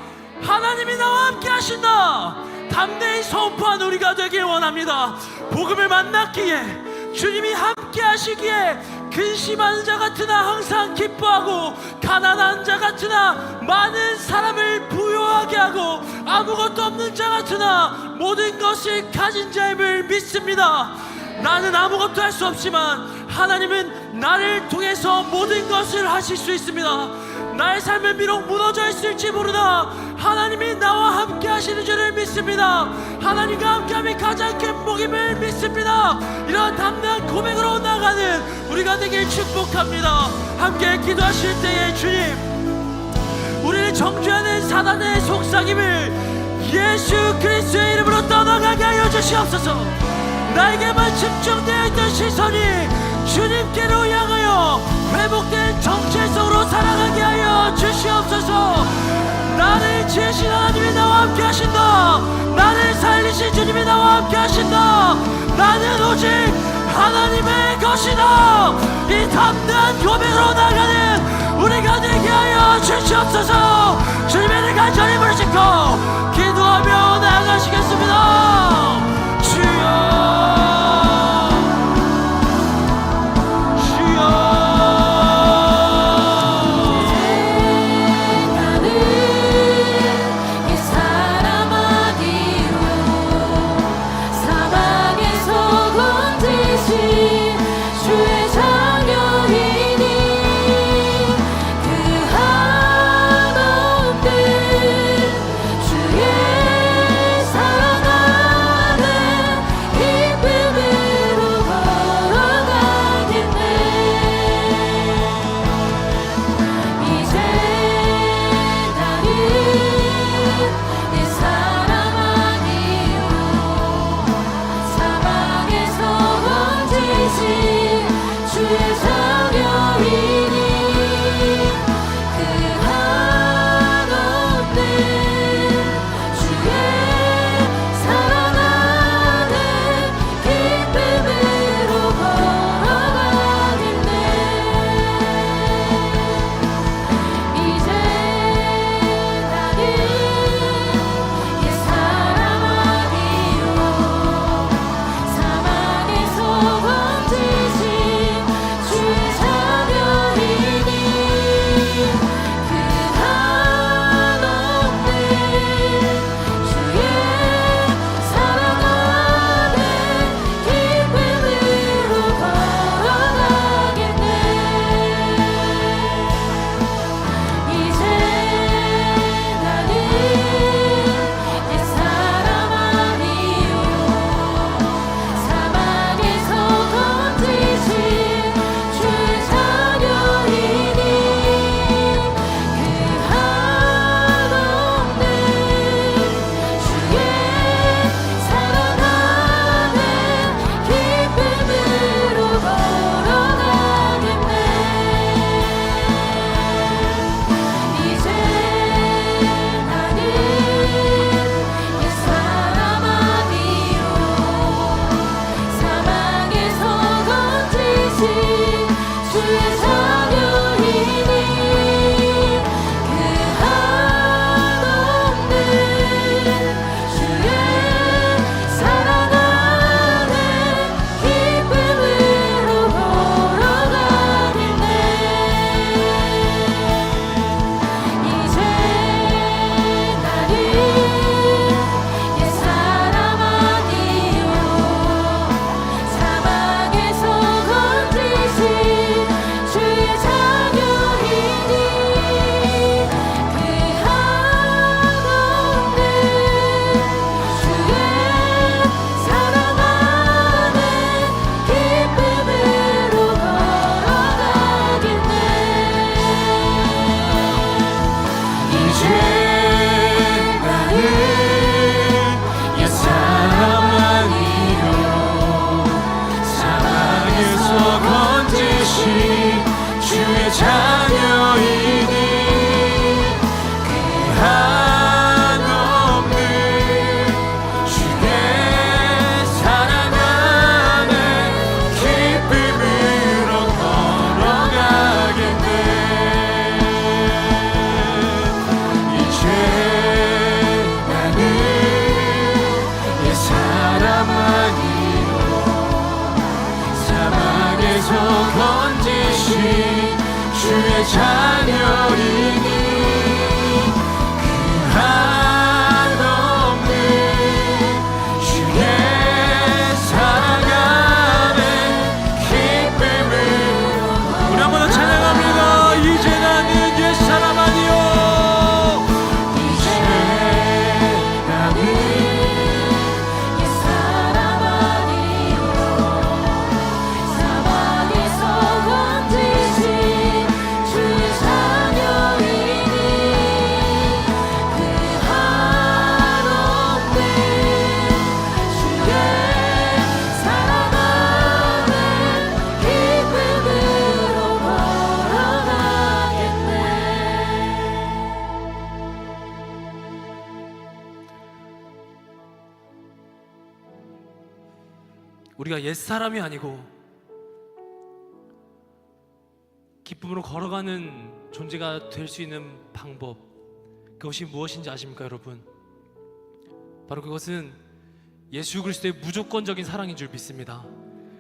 하나님이 나와 함께 하신다, 담대히 선포한 우리가 되길 원합니다. 복음을 만났기에, 주님이 함께 하시기에 근심하는 자 같으나 항상 기뻐하고, 가난한 자 같으나 많은 사람을 부유하게 하고, 아무것도 없는 자 같으나 모든 것을 가진 자임을 믿습니다. 나는 아무것도 할 수 없지만 하나님은 나를 통해서 모든 것을 하실 수 있습니다. 나의 삶은 비록 무너져 있을지 모르나 하나님이 나와 함께 하시는 줄을 믿습니다. 하나님과 함께함이 가장 큰 복임을 믿습니다. 이런 담대한 고백으로 나가는 우리가 되길 축복합니다. 함께 기도하실 때에 주님, 우리를 정죄하는 사단의 속삭임을 예수 그리스도의 이름으로 떠나가게 하여 주시옵소서. 나에게만 집중되어 있던 시선이 주님께로 향하여 회복된 정체성으로 살아가게 하여 주시옵소서. 나를 지으신 하나님이 나와 함께 하신다, 나를 살리신 주님이 나와 함께 하신다, 나는 오직 하나님의 것이다. 이 담대한 고백으로 나가는 우리가 되게 하여 주시옵소서. 주님의 이름 간절히 부르짖고 기도하며 나가시겠습니다. 주여, 주의 자녀이니 그 한없는 주의 사랑 안에 기쁨으로. 우리 한 번 더 찬양합니다. 이제 나는 옛사람 아니요 이제 나는 옛사람 아니요 사방에서 건지신 주의 자녀이니 그 한없는 주의 사랑 안에 기쁨으로 걸어가겠네. 우리가 옛사람이 아니고 기쁨으로 걸어가는 존재가 될 수 있는 방법, 그것이 무엇인지 아십니까 여러분? 바로 그것은 예수 그리스도의 무조건적인 사랑인 줄 믿습니다.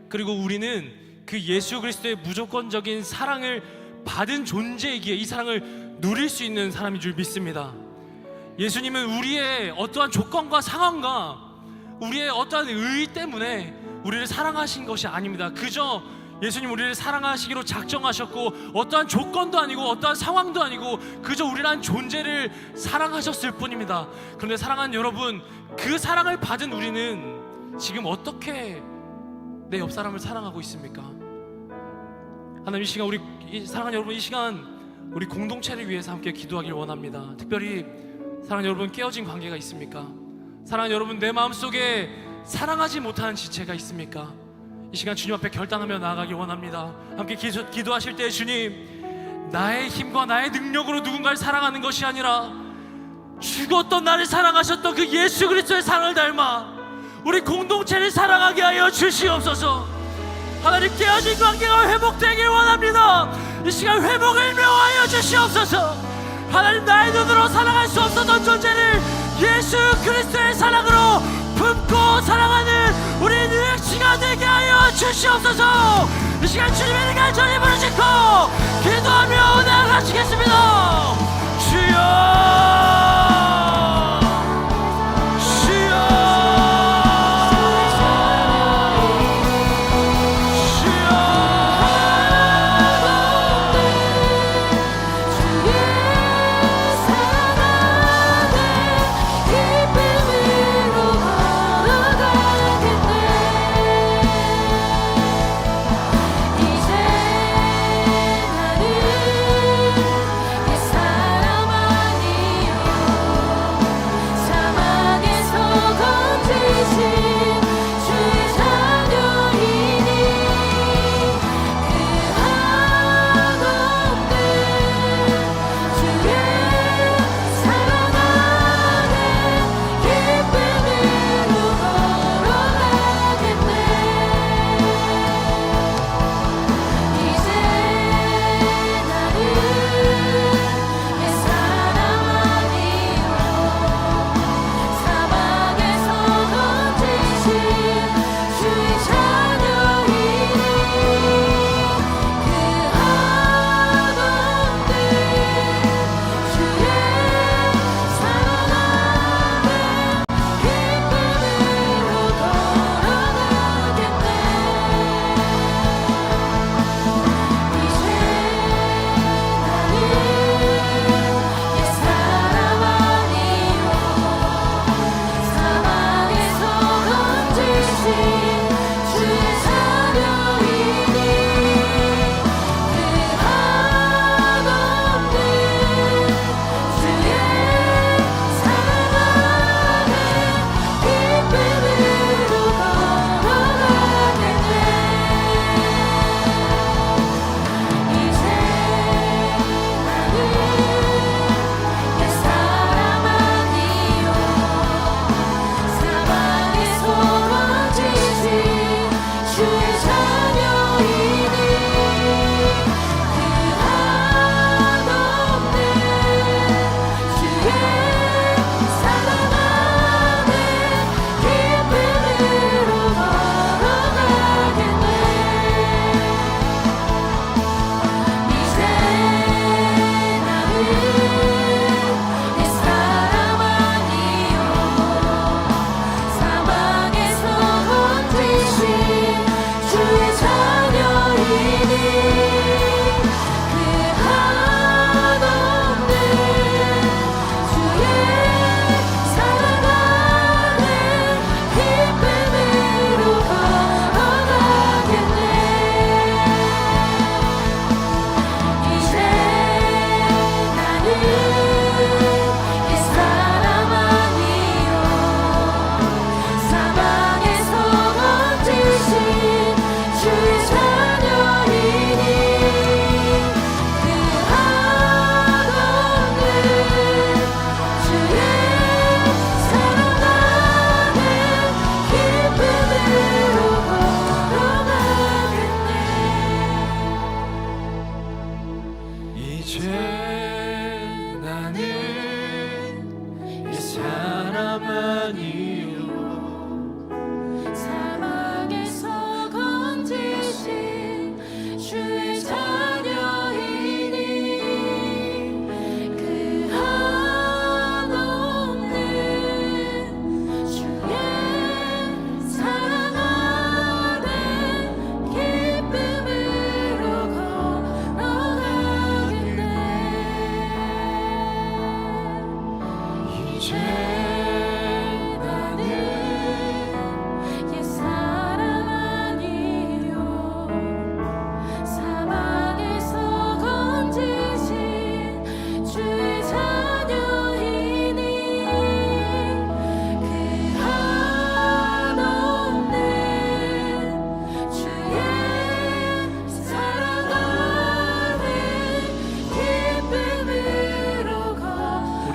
그리고 우리는 그 예수 그리스도의 무조건적인 사랑을 받은 존재이기에 이 사랑을 누릴 수 있는 사람인 줄 믿습니다. 예수님은 우리의 어떠한 조건과 상황과 우리의 어떠한 의 때문에 우리를 사랑하신 것이 아닙니다. 그저 예수님 우리를 사랑하시기로 작정하셨고 어떠한 조건도 아니고 어떠한 상황도 아니고 그저 우리란 존재를 사랑하셨을 뿐입니다. 그런데 사랑하는 여러분, 그 사랑을 받은 우리는 지금 어떻게 내 옆 사람을 사랑하고 있습니까? 하나님, 이 시간 사랑하는 여러분, 이 시간 우리 공동체를 위해서 함께 기도하길 원합니다. 특별히 사랑하는 여러분, 깨어진 관계가 있습니까? 사랑하는 여러분, 내 마음속에 사랑하지 못하는 지체가 있습니까? 이 시간 주님 앞에 결단하며 나아가길 원합니다. 함께 기도하실 때 주님, 나의 힘과 나의 능력으로 누군가를 사랑하는 것이 아니라 죽었던 나를 사랑하셨던 그 예수 그리스도의 사랑을 닮아 우리 공동체를 사랑하게 하여 주시옵소서. 하나님, 깨어진 관계가 회복되길 원합니다. 이 시간 회복을 명하여 주시옵소서. 하나님, 나의 눈으로 사랑할 수 없었던 존재를 예수 그리스도의 사랑으로 품고 사랑하는 우리 뉴욕시가 되게 하여 주시옵소서. 이 시간 주님의 능한 전이 부르짖고 기도하며 나아가시겠습니다. 주여,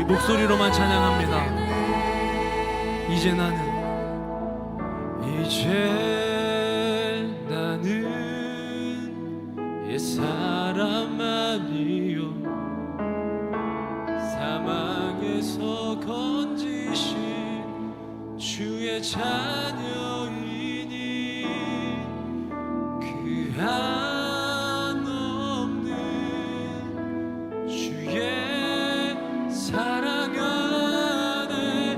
우리 목소리로만 찬양합니다. 이제 나는 옛사람 아니요 사망에서 건지신 주의 자녀이니 그 한없는 주의 사랑 안에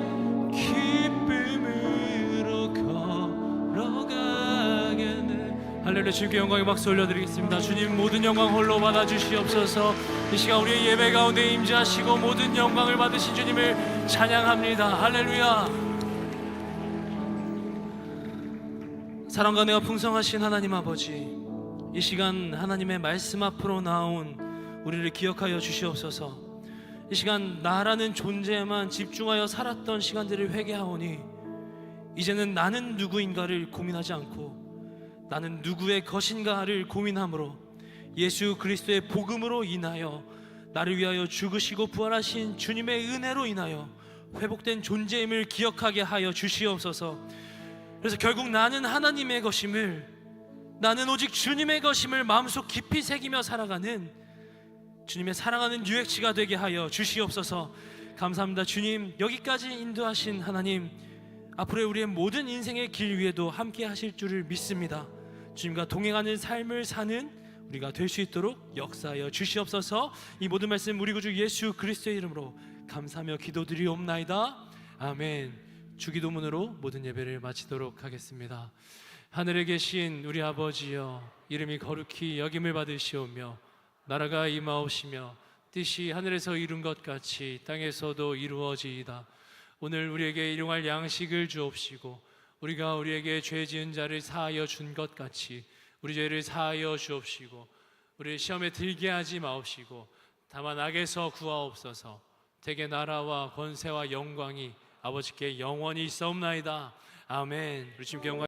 기쁨으로 걸어가겠네. 할렐루야. 주님께 영광의 박수 올려드리겠습니다. 주님 모든 영광 홀로 받아주시옵소서. 이 시간 우리의 예배 가운데 임재하시고 모든 영광을 받으신 주님을 찬양합니다. 할렐루야. 사랑과 은혜가 풍성하신 하나님 아버지, 이 시간 하나님의 말씀 앞으로 나온 우리를 기억하여 주시옵소서. 이 시간 나라는 존재에만 집중하여 살았던 시간들을 회개하오니 이제는 나는 누구인가를 고민하지 않고 나는 누구의 것인가를 고민함으로 예수 그리스도의 복음으로 인하여 나를 위하여 죽으시고 부활하신 주님의 은혜로 인하여 회복된 존재임을 기억하게 하여 주시옵소서. 그래서 결국 나는 하나님의 것임을, 나는 오직 주님의 것임을 마음속 깊이 새기며 살아가는 주님의 사랑하는 UX가 되게 하여 주시옵소서. 감사합니다. 주님, 여기까지 인도하신 하나님, 앞으로 우리의 모든 인생의 길 위에도 함께 하실 줄을 믿습니다. 주님과 동행하는 삶을 사는 우리가 될 수 있도록 역사하여 주시옵소서. 이 모든 말씀 우리 구주 예수 그리스도의 이름으로 감사하며 기도드리옵나이다. 아멘. 주기도문으로 모든 예배를 마치도록 하겠습니다. 하늘에 계신 우리 아버지여, 이름이 거룩히 여김을 받으시오며 나라가 임하옵시며 뜻이 하늘에서 이룬 것 같이 땅에서도 이루어지이다. 오늘 우리에게 일용할 양식을 주옵시고 우리가 우리에게 죄 지은 자를 사하여 준 것 같이 우리 죄를 사하여 주옵시고 우리를 시험에 들게 하지 마옵시고 다만 악에서 구하옵소서. 대개 나라와 권세와 영광이 아버지께 영원히 있사옵나이다. 아멘. 우리 주님께 영광